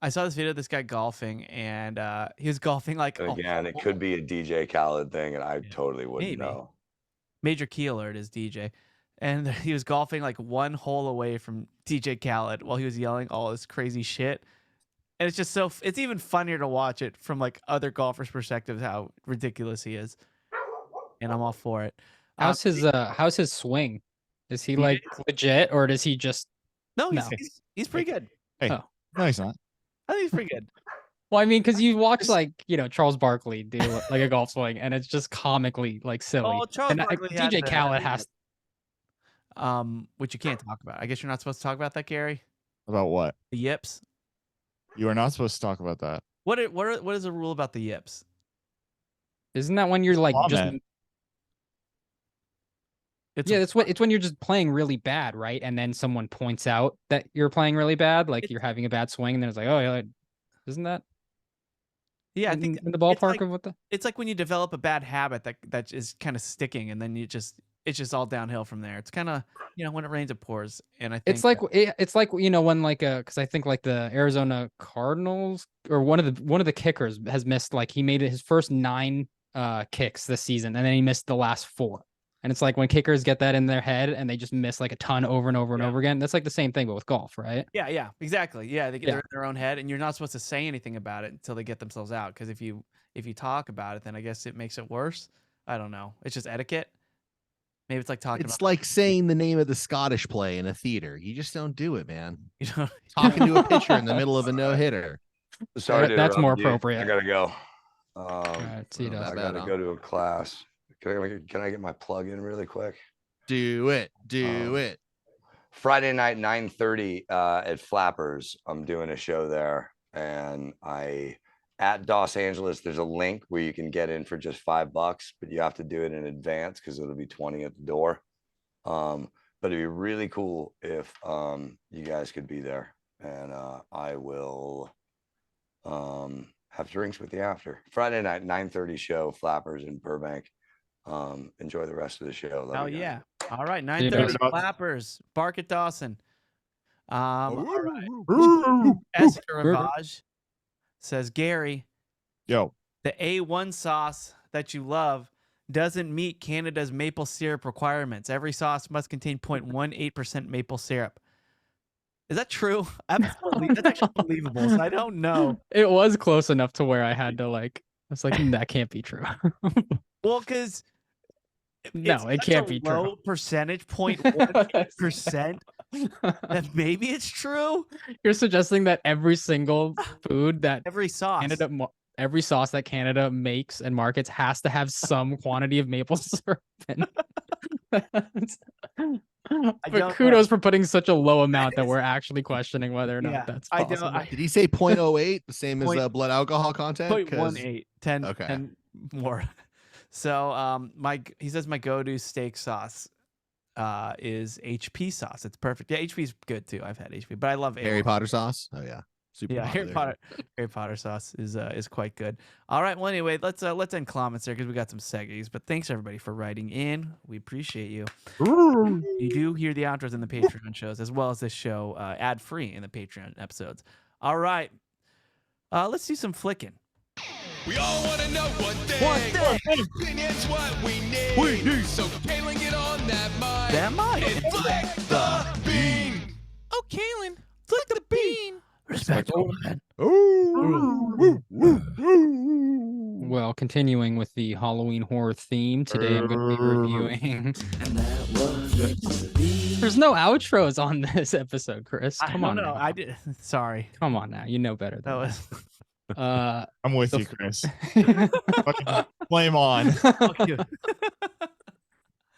I saw this video of this guy golfing, and he was golfing like And a again, it whole- could be a DJ Khaled thing, and I Yeah, totally wouldn't maybe. know. Major Key Alert is DJ. And he was golfing like one hole away from DJ Khaled while he was yelling all this crazy shit. And it's just it's even funnier to watch it from like other golfers' perspectives, how ridiculous he is. And I'm all for it. How's his swing? Is he like legit or does he just No, No. he's pretty good. No, he's not. I think he's pretty good. Well, I mean, because you watch like Charles Barkley do like a golf swing, and it's just comically like silly. Oh, Charles And Barkley had DJ the- Khaled has which you can't talk about. I guess you're not supposed to talk about that, Gary. About what? The yips. You are not supposed to talk about that. What is the rule about the yips? Isn't that when you're like just Comment. It's yeah, it's when you're just playing really bad, right? And then someone points out that you're playing really bad, like you're having a bad swing, and then it's like, oh yeah, isn't that yeah. I in, think in the it's ballpark like- of what the it's like when you develop a bad habit that is kind of sticking, and then it's just all downhill from there. It's kind of when it rains it pours, and I think it's like when like because I think like the Arizona Cardinals or one of the kickers has missed, like he made it his first 9 kicks this season, and then he missed the last 4. And it's like when kickers get that in their head and they just miss like a ton over and over and Yeah. over again. That's like the same thing, but with golf, right? yeah, exactly. Yeah, they're Yeah. in their own head, and you're not supposed to say anything about it until they get themselves out. Because if you talk about it, then I guess it makes it worse. I don't know. It's just etiquette. Maybe it's like talking It's about like saying the name of the Scottish play in a theater. You just don't do it, man. talking Talking to a pitcher in the middle of a no hitter. Sorry, to That's more interrupt you. appropriate. I gotta go. right, see you, I Dustin. gotta go to a class. Can I get my plug in really quick? Do it. Do it. Friday night, 9:30 at Flappers. I'm doing a show there, and at Los Angeles, there's a link where you can get in for just $5, but you have to do it in advance because it'll be 20 at the door. But it'd be really cool if you guys could be there, and I will have drinks with you after. Friday night, 9:30 show, Flappers in Burbank. Enjoy the rest of the show. Love Hell you guys. yeah! All right, you, 9:30 Dustin. Flappers. Bark at Dawson. All right. Esther Ravage says, Gary, Yo, the A1 sauce that you love doesn't meet Canada's maple syrup requirements. Every sauce must contain 0.18% maple syrup. Is that true? That's actually believable. So I don't know. It was close enough to where I had to like. I was like, that can't be true. Well, because No, it can't be true. Low percentage, 0.18%. That maybe it's true. You're suggesting that every single food that Every sauce. every sauce that Canada makes and markets has to have some quantity of maple syrup in it. But don't kudos for putting such a low amount that we're actually questioning whether or not Yeah, that's I possible. don't. Did he say 0.08, the same as Point- blood alcohol content? 'Cause- 0.18, 10, Okay. 10 more. So he says my go-to steak sauce is HP sauce. It's perfect. Yeah, HP's good too. I've had HP, but I love Harry A1. Potter sauce. Oh yeah, super Yeah, popular. Harry Potter sauce is quite good. All right. Well, anyway, let's end comments there because we got some seggies. But thanks everybody for writing in. We appreciate you. You do hear the outros in the Patreon shows as well as this show ad free in the Patreon episodes. All right. Let's do some flicking. We all want to know what opinions what we need. So Kaylin, get on that mic. That mic. And flick the bean. Oh, Kaylin, flick the bean. Respectable man. Well, continuing with the Halloween horror theme, today I'm going to be reviewing. There's no outros on this episode, Chris. Come on. No, now. I did. Sorry. Come on now. You know better That than was. I'm with you, Chris. Fucking flame on. Fuck you.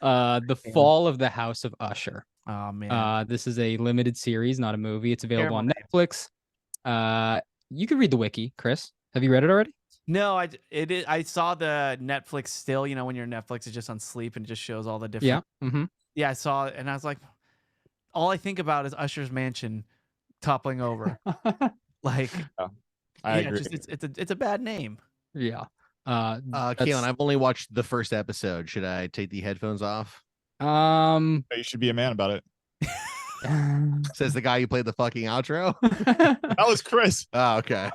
The Fall of the House of Usher. Oh man. This is a limited series, not a movie. It's available Terrible on Netflix. You can read the wiki, Chris. Have you read it already? No, I saw the Netflix still. You know, when you're Netflix, it's just on sleep and it just shows all the different. Yeah. Mm-hmm. Yeah, I saw it and I was like, all I think about is Usher's mansion toppling over. Like, I yeah, agree. just it's a bad name. Yeah. Kaylin, I've only watched the first episode. Should I take the headphones off? You should be a man about it. Says the guy who played the fucking outro. That was Chris. Oh, okay.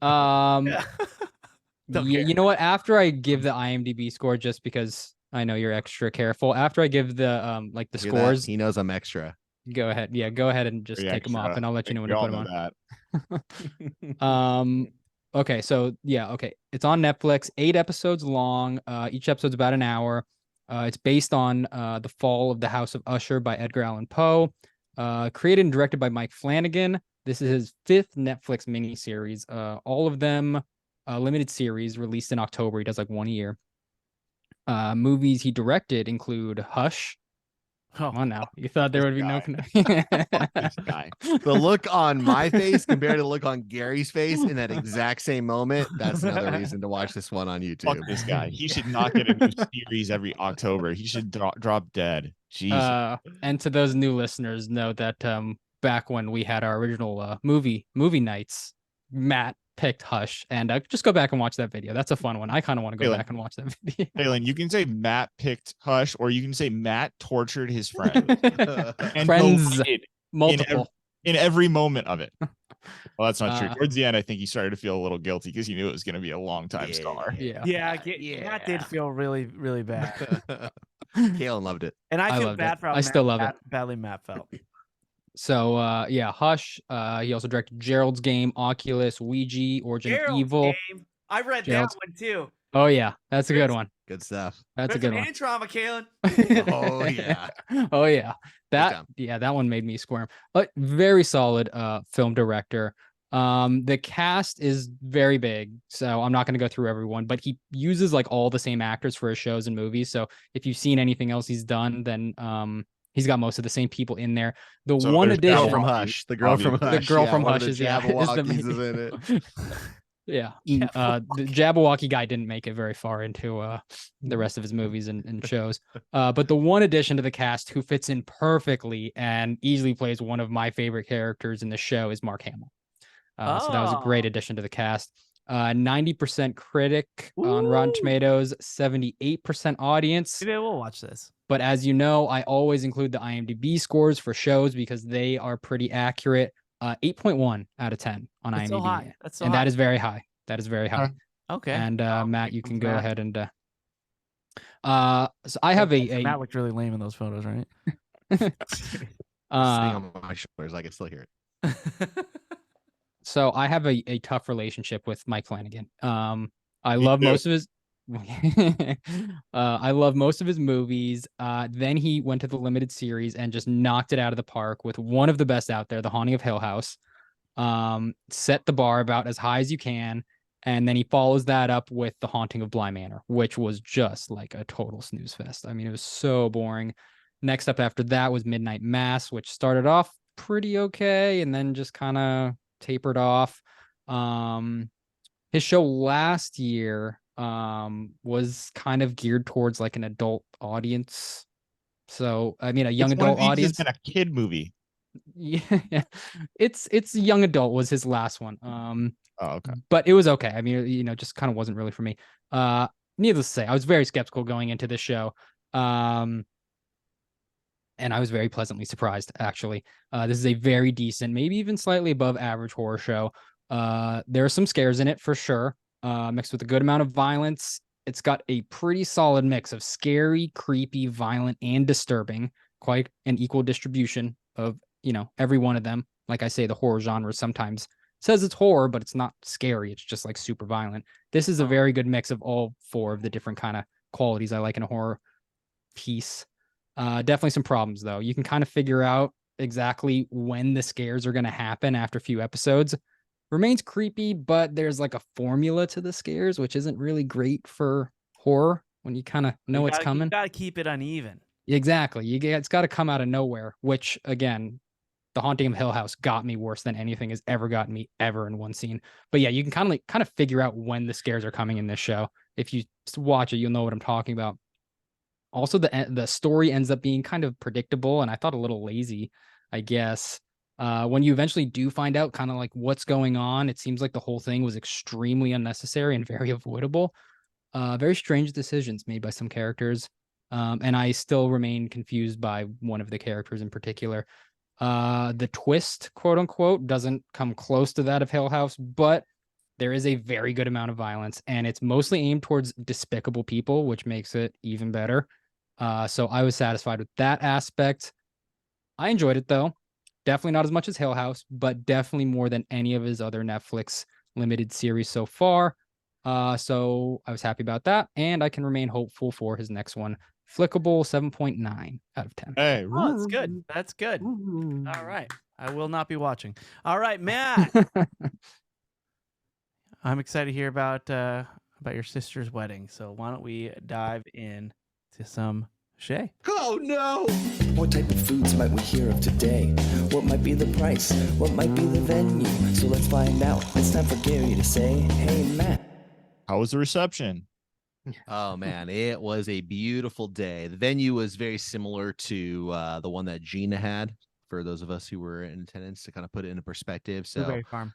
Yeah, Don't you know what? After I give the IMDb score, just because I know you're extra careful, after I give the like the Hear that? scores, He knows I'm extra. go ahead. Yeah, go ahead and just Very take them off, extra. and I'll let you know when We to all put them know on. that. Okay, so yeah, okay. It's on Netflix, 8 episodes long. Each episode's about an hour. It's based on The Fall of the House of Usher by Edgar Allan Poe. Created and directed by Mike Flanagan. This is his 5th Netflix miniseries. All of them limited series released in October. He does like one a year. Movies he directed include Hush. Oh, Come on now. You thought there would be no Fuck this guy. The look on my face compared to the look on Gary's face in that exact same moment. That's another reason to watch this one on YouTube. Fuck this guy. He should not get a new series every October. He should drop dead. Jesus. And to those new listeners, know that back when we had our original movie nights, Matt picked Hush, and just go back and watch that video. That's a fun one. I kind of want to go back and watch that video. Phelan, you can say Matt picked Hush, or you can say Matt tortured his friend. And Friends, delighted multiple. in every moment of it. Well, that's not true. Uh, Towards the end, I think he started to feel a little guilty because he knew it was going to be a long time scar. Yeah. That did feel really, really bad. Kaylin loved it. And I feel loved bad it. for how I still love it. badly Matt felt. So yeah, Hush. He also directed Gerald's Game, Oculus, Ouija, Origin of Evil. Game. I read Gerald's- that one too. Oh yeah, that's a good one. Good stuff. That's a good one. Hand trauma, Kaylin. Oh, yeah. Oh yeah. time. That one made me squirm. But very solid film director. The cast is very big, so I'm not going to go through everyone, but he uses like all the same actors for his shows and movies. So if you've seen anything else he's done, then he's got most of the same people in there. The So one there's addition, Girl from Hush. The girl from Hush. the girl from one of Hush the is is the Jabberwockies is in it. Yeah. The Jabberwocky guy didn't make it very far into the rest of his movies and shows. But the one addition to the cast who fits in perfectly and easily plays one of my favorite characters in the show is Mark Hamill. So that was a great addition to the cast. 90% critic on Rotten Tomatoes, 78% audience. Maybe we'll watch this. But as you know, I always include the IMDb scores for shows because they are pretty accurate. 8.1 out of 10 on That's IMDb. so high. That's so And high. that is very high. That is very high. Okay. And Matt, you can go Matt. ahead and so I have a Matt looked really lame in those photos, right? Sitting on my shoulders, I can still hear it. so I have a tough relationship with Mike Flanagan. I love most of his I love most of his movies. Then he went to the limited series and just knocked it out of the park with one of the best out there, The Haunting of Hill House. Set the bar about as high as you can. And then he follows that up with The Haunting of Bly Manor, which was just like a total snooze fest. I mean, it was so boring. Next up after that was Midnight Mass, which started off pretty okay and then just kind of tapered off. His show last year, was kind of geared towards like an adult audience. So I mean, a young Which one of adult these has audience. been a kid movie? Yeah, it's young adult was his last one. Oh, okay. But it was okay. I mean, just kind of wasn't really for me. Needless to say, I was very skeptical going into this show. And I was very pleasantly surprised, actually. This is a very decent, maybe even slightly above average horror show. There are some scares in it for sure, mixed with a good amount of violence. It's got a pretty solid mix of scary, creepy, violent, and disturbing. Quite an equal distribution of, every one of them. Like I say, the horror genre sometimes says it's horror, but it's not scary. It's just like super violent. This is a very good mix of all four of the different kind of qualities I like in a horror piece. Definitely some problems though. You can kind of figure out exactly when the scares are going to happen after a few episodes. Remains creepy, but there's like a formula to the scares, which isn't really great for horror when you kind of know what's coming. You got to keep it uneven. Exactly. It's got to come out of nowhere, which again, The Haunting of Hill House got me worse than anything has ever gotten me ever in one scene. But yeah, you can kind of figure out when the scares are coming in this show. If you watch it, you'll know what I'm talking about. Also, the story ends up being kind of predictable, and I thought a little lazy, I guess. When you eventually do find out kind of like what's going on, it seems like the whole thing was extremely unnecessary and very avoidable. Very strange decisions made by some characters. And I still remain confused by one of the characters in particular. The twist, quote unquote, doesn't come close to that of Hill House, but there is a very good amount of violence, and it's mostly aimed towards despicable people, which makes it even better. So I was satisfied with that aspect. I enjoyed it though. Definitely not as much as Hill House, but definitely more than any of his other Netflix limited series so far. So I was happy about that, and I can remain hopeful for his next one. Flickable 7.9 out of 10. Hey, Oh, that's good. That's good. All right. I will not be watching. All right, Matt. I'm excited to hear about your sister's wedding. So why don't we dive in to some Shay? Oh no! What type of foods might we hear of today? What might be the price? What might be the venue? So let's find out. It's time for Gary to say, hey, Matt. how was the reception? Oh man, it was a beautiful day. The venue was very similar to the one that Gina had, for those of us who were in attendance, to kind of put it into perspective. So Blueberry Farm.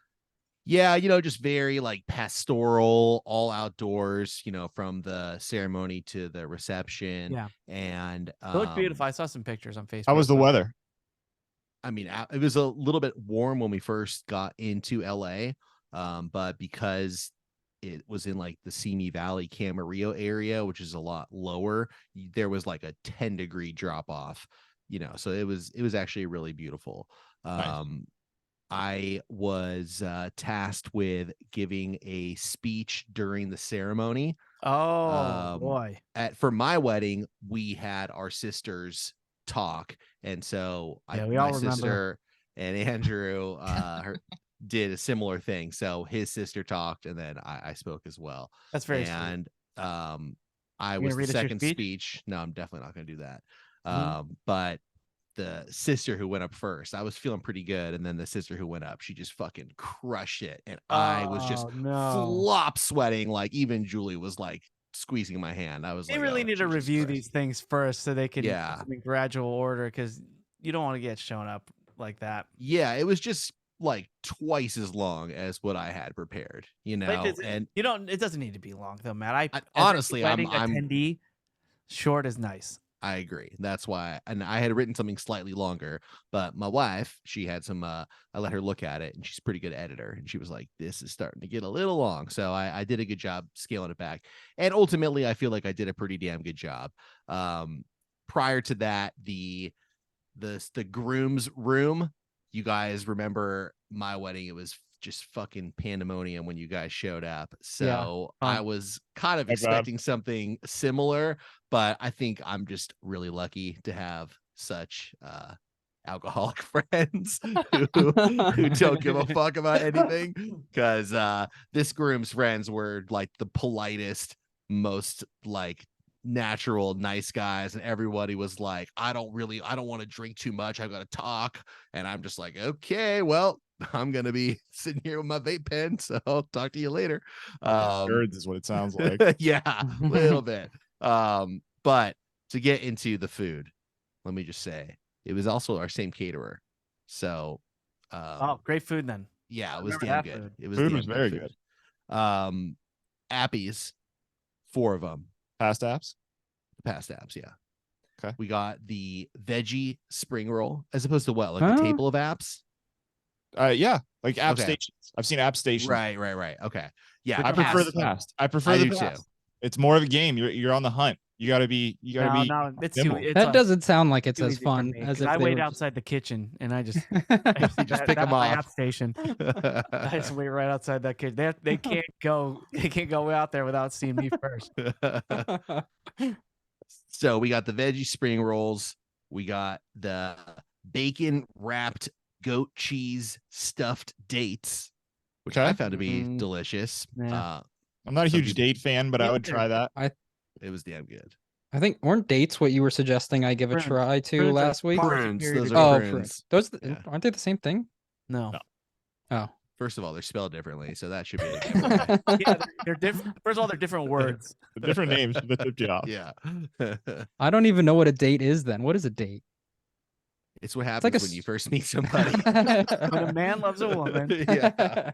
yeah, just very like pastoral, all outdoors, from the ceremony to the reception. Yeah. And It looked beautiful. I saw some pictures on Facebook. How was the weather? I mean, it was a little bit warm when we first got into LA, but because it was in like the Simi Valley, Camarillo area, which is a lot lower, there was like a 10-degree drop off, so it was actually really beautiful. Nice. I was tasked with giving a speech during the ceremony. Oh boy. For my wedding, we had our sisters talk, and so Yeah, we my all remember. sister and Andrew did a similar thing. So his sister talked, and then I spoke as well. That's very And I You was gonna read the us your second speech? speech. No, I'm definitely not going to do that. Mhm. But the sister who went up first, I was feeling pretty good, and then the sister who went up, she just fucking crushed it, and I was just flop sweating. Like even Julie was like squeezing my hand. I was They like, really "Oh, need to Jesus review Christ." these things first so they can Yeah. put them in gradual order, because you don't want to get shown up like that. Yeah, it was just like twice as long as what I had prepared, But and it doesn't need to be long though, Matt. As a honestly, I'm attendee, short is nice. I agree. That's why, and I had written something slightly longer, but my wife, she had some, I let her look at it, and she's a pretty good editor, and she was like, this is starting to get a little long. So I did a good job scaling it back. And ultimately, I feel like I did a pretty damn good job. Prior to that, the groom's room, you guys remember my wedding, it was just fucking pandemonium when you guys showed up. So I was kind of expecting something similar, but I think I'm just really lucky to have such alcoholic friends who don't give a fuck about anything, because this groom's friends were like the politest, most like natural, nice guys, and everybody was like, I don't want to drink too much, I've got to talk. And I'm just like, okay, well, I'm gonna be sitting here with my vape pen, so I'll talk to you later. Birds is what it sounds like. Yeah, a little bit. But to get into the food, let me just say it was also our same caterer. So Oh, great food then. yeah, I it was remember damn that good. food. It was Food damn was very food. Appies, 4 of them. Past apps. Past apps, yeah. Okay. We got the veggie spring roll as opposed to what, like Huh? the table of apps? Yeah, like app Okay. stations. I've seen app stations. Right. Okay. Yeah, I prefer the past. past. I prefer I the do past. too. It's more of a game. You're on the hunt. You gotta be. No, it's too. nimble. It's That like doesn't sound like it's too as easy for fun me, as 'cause if I they wait were outside the kitchen and I just You just that- pick 'em that's my off. app station. I just wait right outside that kitchen. They can't go. They can't go out there without seeing me first. So we got the veggie spring rolls. We got the bacon wrapped goat cheese stuffed dates, which I Okay. found to be Mm. delicious. Yeah. I'm not a Some huge people- date fan, but I would try that. It was damn good. I think weren't dates what you were suggesting I give a Prunes. try to Prunes are last week? far Prunes, superior those to are dates. Oh, prunes. those Yeah. aren't they the same thing? No. No. Oh, First of all, they're spelled differently, so that should be a giveaway. Yeah, they're different. First of all, they're different words. The different names for the tip job. Yeah. I don't even know what a date is. Then what is a date? It's what happens like a when s- you first meet somebody. When a man loves a woman. Yeah.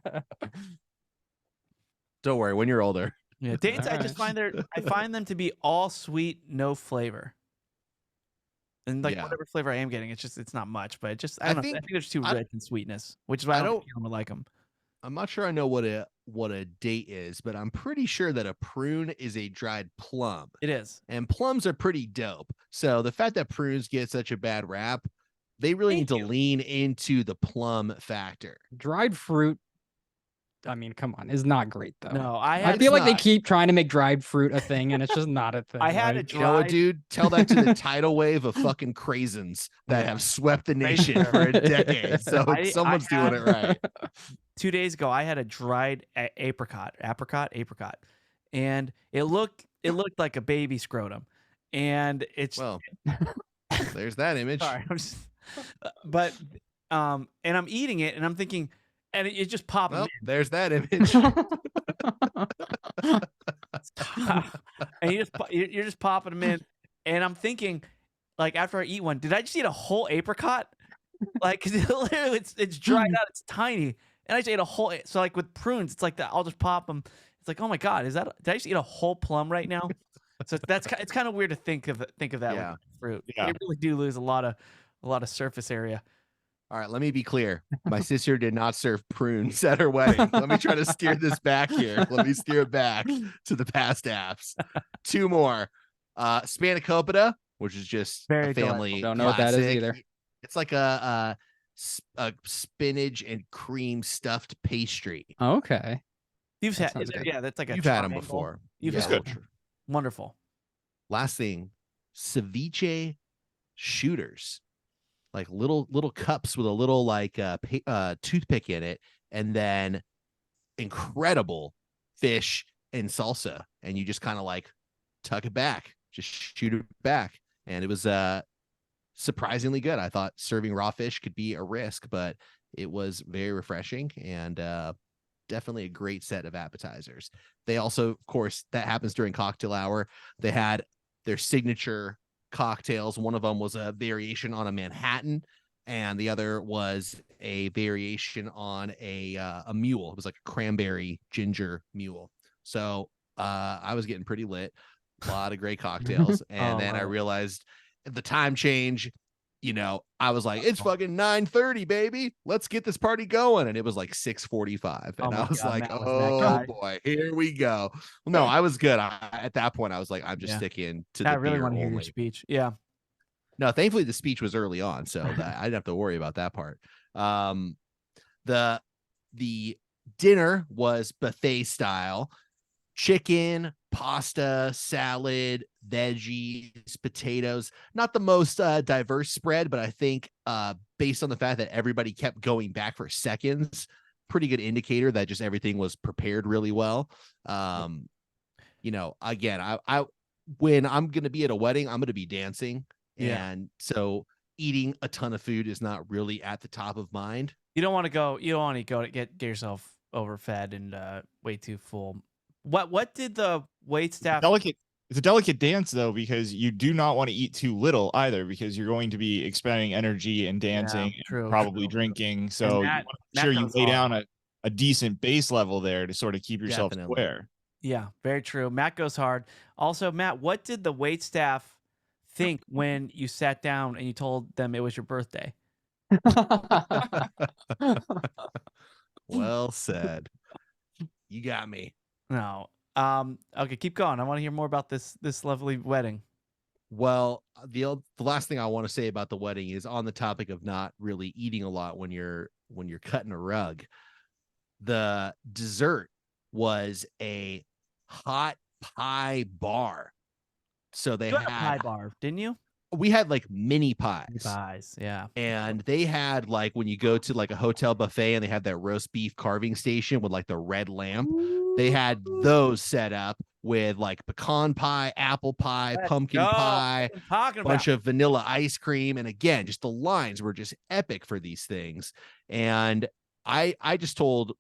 Don't worry, when you're older. Yeah, dates. I just Alright. I find them to be all sweet, no flavor. And like Yeah. whatever flavor I am getting, it's not much, but I I don't know. I think- think there's too I- rich in sweetness, which is why I I don't don't- think would like them. I'm not sure I know what a date is, but I'm pretty sure that a prune is a dried plum. It is. And plums are pretty dope. So the fact that prunes get such a bad rap, they really need Thank to you. lean into the plum factor. Dried fruit. I mean, come on, is not great though. No, I It's feel like they not. keep trying to make dried fruit a thing, and it's just not a thing. I had a like- You know what, dried. dude? Tell that to the tidal wave of fucking craisins that Yeah. have swept the Right nation there. for a decade. So I someone's doing it right. 2 days ago, I had a dried apricot, and it looked like a baby scrotum, and it's Well, there's that image. sorry, I'm just, but and I'm eating it, and I'm thinking, and it just popped. Well, there's that image. And you're just popping them in, and I'm thinking, like after I eat one, did I just eat a whole apricot? Like, 'cause literally it's dried out, it's tiny, and I just ate a whole. So like with prunes, it's like that. I'll just pop them. It's like, oh my god, did I just eat a whole plum right now? So it's kind of weird to think of that Yeah. with fruit. Yeah. They really do lose a lot of surface area. All right, let me be clear. My sister did not serve prunes at her wedding. Let me try to steer this back here. Let me steer it back to the past apps. 2 more. Spanakopita, which is just Very a family. delightful. Don't know what that is classic. either. It's like a spinach and cream stuffed pastry. Okay. You've That had, sounds good. yeah, that's like a You've had them triangle. before. You've It's had good. them. Wonderful. Last thing, ceviche shooters, like little cups with a little like toothpick in it, and then incredible fish and salsa, and you just kind of like tuck it back, just shoot it back, and it was surprisingly good. I thought serving raw fish could be a risk, but it was very refreshing and definitely a great set of appetizers. They also, of course, that happens during cocktail hour. They had their signature cocktails. One of them was a variation on a Manhattan, and the other was a variation on a mule. It was like a cranberry ginger mule. So I was getting pretty lit. A lot of great cocktails. And Oh, then I wow. realized at the time change, I was like, it's fucking 9:30, baby. Let's get this party going. And it was like 6:45. Oh And my I was God, like, Matt was that oh guy. boy, here we go. Well, no, I was good. At that point, I was like, I'm just Yeah. sticking to I the really beer want to hear your only. speech. Yeah. No, thankfully the speech was early on, so that I didn't have to worry about that part. The dinner was buffet style: chicken, pasta, salad, veggies, potatoes. Not the most diverse spread, but I think based on the fact that everybody kept going back for seconds, pretty good indicator that just everything was prepared really well. Again, I when I'm gonna be at a wedding, I'm gonna be dancing. Yeah. And so eating a ton of food is not really at the top of mind. You don't want to go. You don't want to go to get yourself overfed and way too full. What did the wait staff? It's a delicate dance though, because you do not want to eat too little either, because you're going to be expending energy and dancing, and probably drinking. So you want to make sure you lay down a decent base level there to sort of keep yourself square. Yeah, very true. Matt goes hard. Also, Matt, what did the wait staff think when you sat down and you told them it was your birthday? Well said. You got me. No. Okay, keep going. I want to hear more about this lovely wedding. Well, the last thing I want to say about the wedding is on the topic of not really eating a lot when you're cutting a rug. The dessert was a hot pie bar. So they had a pie bar, didn't you? We had like mini pies. Yeah. And they had like when you go to like a hotel buffet and they have that roast beef carving station with like the red lamp. They had those set up with like pecan pie, apple pie, pumpkin pie, a bunch of vanilla ice cream. And again, just the lines were just epic for these things. And I just told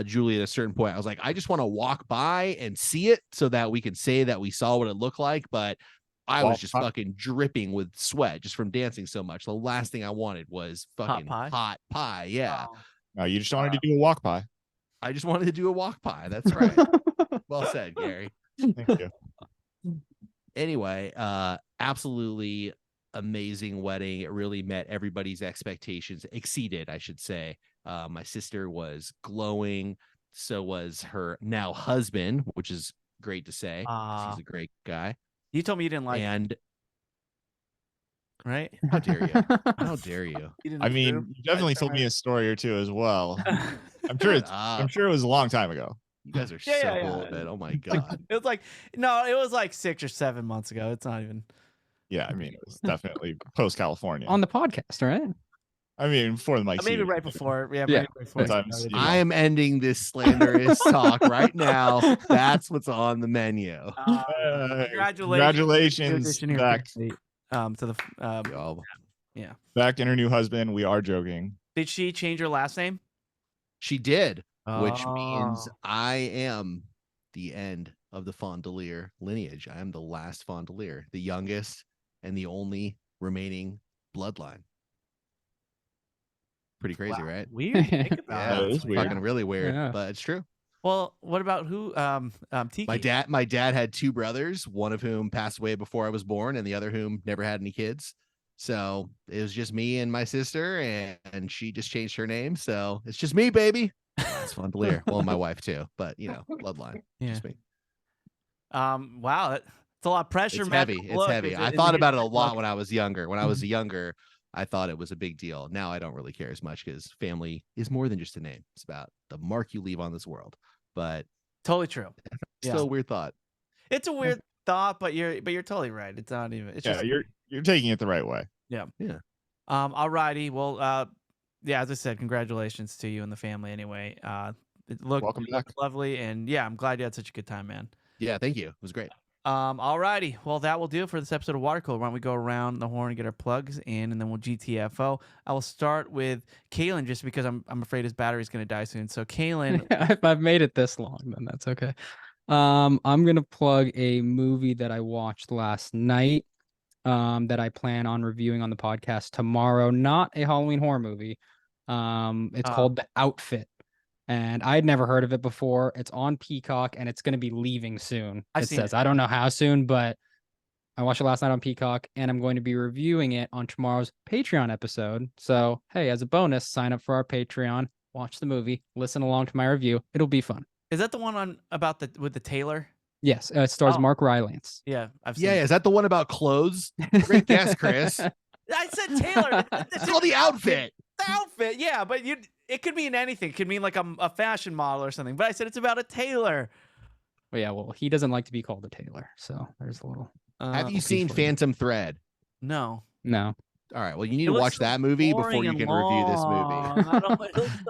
Julie at a certain point, I was like, I just want to walk by and see it so that we can say that we saw what it looked like. But I was just fucking dripping with sweat just from dancing so much. The last thing I wanted was fucking hot pie. Yeah. No, you just wanted to do a walk pie. I just wanted to do a walk pie. That's right. Well said, Gary. Thank you. Anyway, absolutely amazing wedding. It really met everybody's expectations, exceeded, I should say. My sister was glowing. So was her now husband, which is great to say. He's a great guy. You told me you didn't like and right? How dare you? How dare you? I mean, you definitely told me a story or two as well. I'm sure it was a long time ago. You guys are so full of it. Oh my god. It was like 6 or 7 months ago. It's not even. Yeah, I mean, it was definitely post California on the podcast, right? I mean, before the mic. Maybe right before. Yeah. Maybe right before. I am ending this slanderous talk right now. That's what's on the menu. Congratulations back to the yeah. Back in her new husband. We are joking. Did she change her last name? She did, which means I am the end of the Fondelier lineage. I am the last Fondelier, the youngest and the only remaining bloodline. Pretty crazy, right? Weird. Think about it. It's fucking really weird, but it's true. Well, what about who? Tiki. My dad had two brothers, one of whom passed away before I was born, and the other whom never had any kids. So it was just me and my sister, and she just changed her name. So it's just me, baby. It's Fondelier. Well, my wife too, but bloodline. Yeah. Just me. Wow, it's a lot of pressure. It's heavy. It's heavy. I thought about it a lot when I was younger. When I was younger, I thought it was a big deal. Now I don't really care as much because family is more than just a name. It's about the mark you leave on this world. But totally true. Still a weird thought. It's a weird thought, but you're totally right. It's not even. It's just you're taking it the right way. Yeah. Yeah. Alrighty. Well, yeah. As I said, congratulations to you and the family. Anyway, it looked lovely, and yeah, I'm glad you had such a good time, man. Yeah. Thank you. It was great. Alrighty. Well, that will do it for this episode of Watercooler. Why don't we go around the horn and get our plugs in, and then we'll GTFO. I will start with Kalen just because I'm afraid his battery's going to die soon. So, Kalen, if I've made it this long, then that's okay. I'm gonna plug a movie that I watched last night. That I plan on reviewing on the podcast tomorrow. Not a Halloween horror movie. It's called The Outfit. And I'd never heard of it before. It's on Peacock, and it's going to be leaving soon. It says, I don't know how soon, but I watched it last night on Peacock, and I'm going to be reviewing it on tomorrow's Patreon episode. So, hey, as a bonus, sign up for our Patreon, watch the movie, listen along to my review. It'll be fun. Is that the one with the tailor? Yes, it stars Mark Rylance. Yeah, I've seen it. Is that the one about clothes? Great guess, Chris. I said Taylor. It's called The Outfit. The Outfit, yeah, but it could mean anything. It could mean like a fashion model or something. But I said it's about a tailor. Well, yeah, well, he doesn't like to be called a tailor, so there's a little. Have you seen Phantom Thread? No. No. All right. Well, you need to watch that movie before you can review this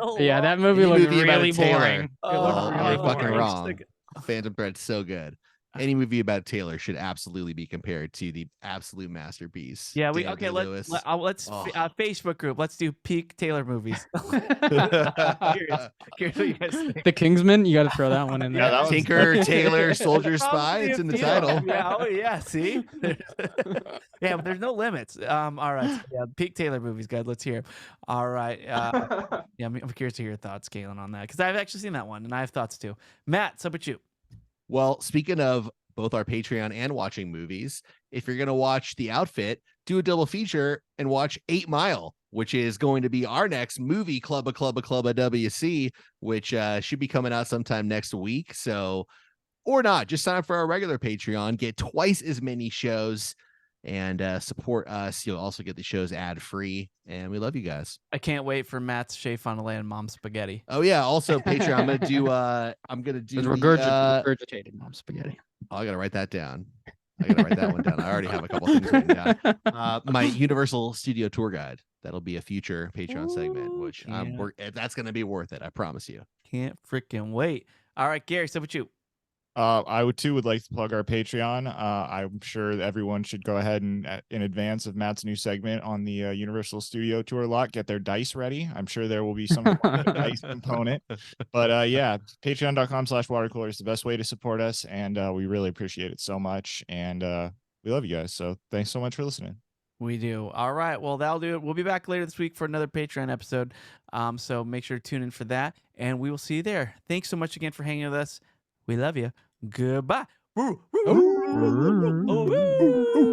movie. Yeah, that movie looked really boring. You're fucking wrong. Phantom Thread's so good. any movie about Taylor should absolutely be compared to the absolute masterpiece. Yeah, Daniel okay. Day-Lewis. Let's Oh. Facebook group. Let's do peak Taylor movies. Curious what you guys think. The Kingsman, you got to throw that one in there. Yeah, that was- Tinker, Taylor, Soldier, Spy. Probably It's a in the few. title. Yeah, oh yeah. See, yeah, but there's no limits. All right, so yeah, peak Taylor movies, guys. Let's hear 'em. All right, yeah, I'm curious to hear your thoughts, Galen, on that because I've actually seen that one and I have thoughts too. Matt, so about you? Well, speaking of both our Patreon and watching movies, if you're going to watch The Outfit, do a double feature and watch 8 Mile, which is going to be our next movie Club of WC, which should be coming out sometime next week. So, or not, just sign up for our regular Patreon, get twice as many shows, and support us. You'll also get the shows ad free, and we love you guys. I can't wait for Matt's Shea Fondelay and Mom Spaghetti. Oh yeah, also Patreon. I'm gonna do It's the, regurgitated mom spaghetti. Oh, I gotta write that down. I gotta write that one down. I already have a couple things written down. My Universal Studio tour guide. That'll be a future Patreon segment, which that's gonna be worth it. I promise you. Can't freaking wait. All right, Gary, so about you? I would like to plug our Patreon. I'm sure that everyone should go ahead and in advance of Matt's new segment on the Universal Studio Tour lot, get their dice ready. I'm sure there will be some dice component, but yeah, patreon.com/watercooler is the best way to support us. And we really appreciate it so much. And we love you guys. So thanks so much for listening. We do. All right. Well, that'll do it. We'll be back later this week for another Patreon episode. So make sure to tune in for that. And we will see you there. Thanks so much again for hanging with us. We love you. Goodbye. Woo, woo, woo, woo, woo, woo, woo.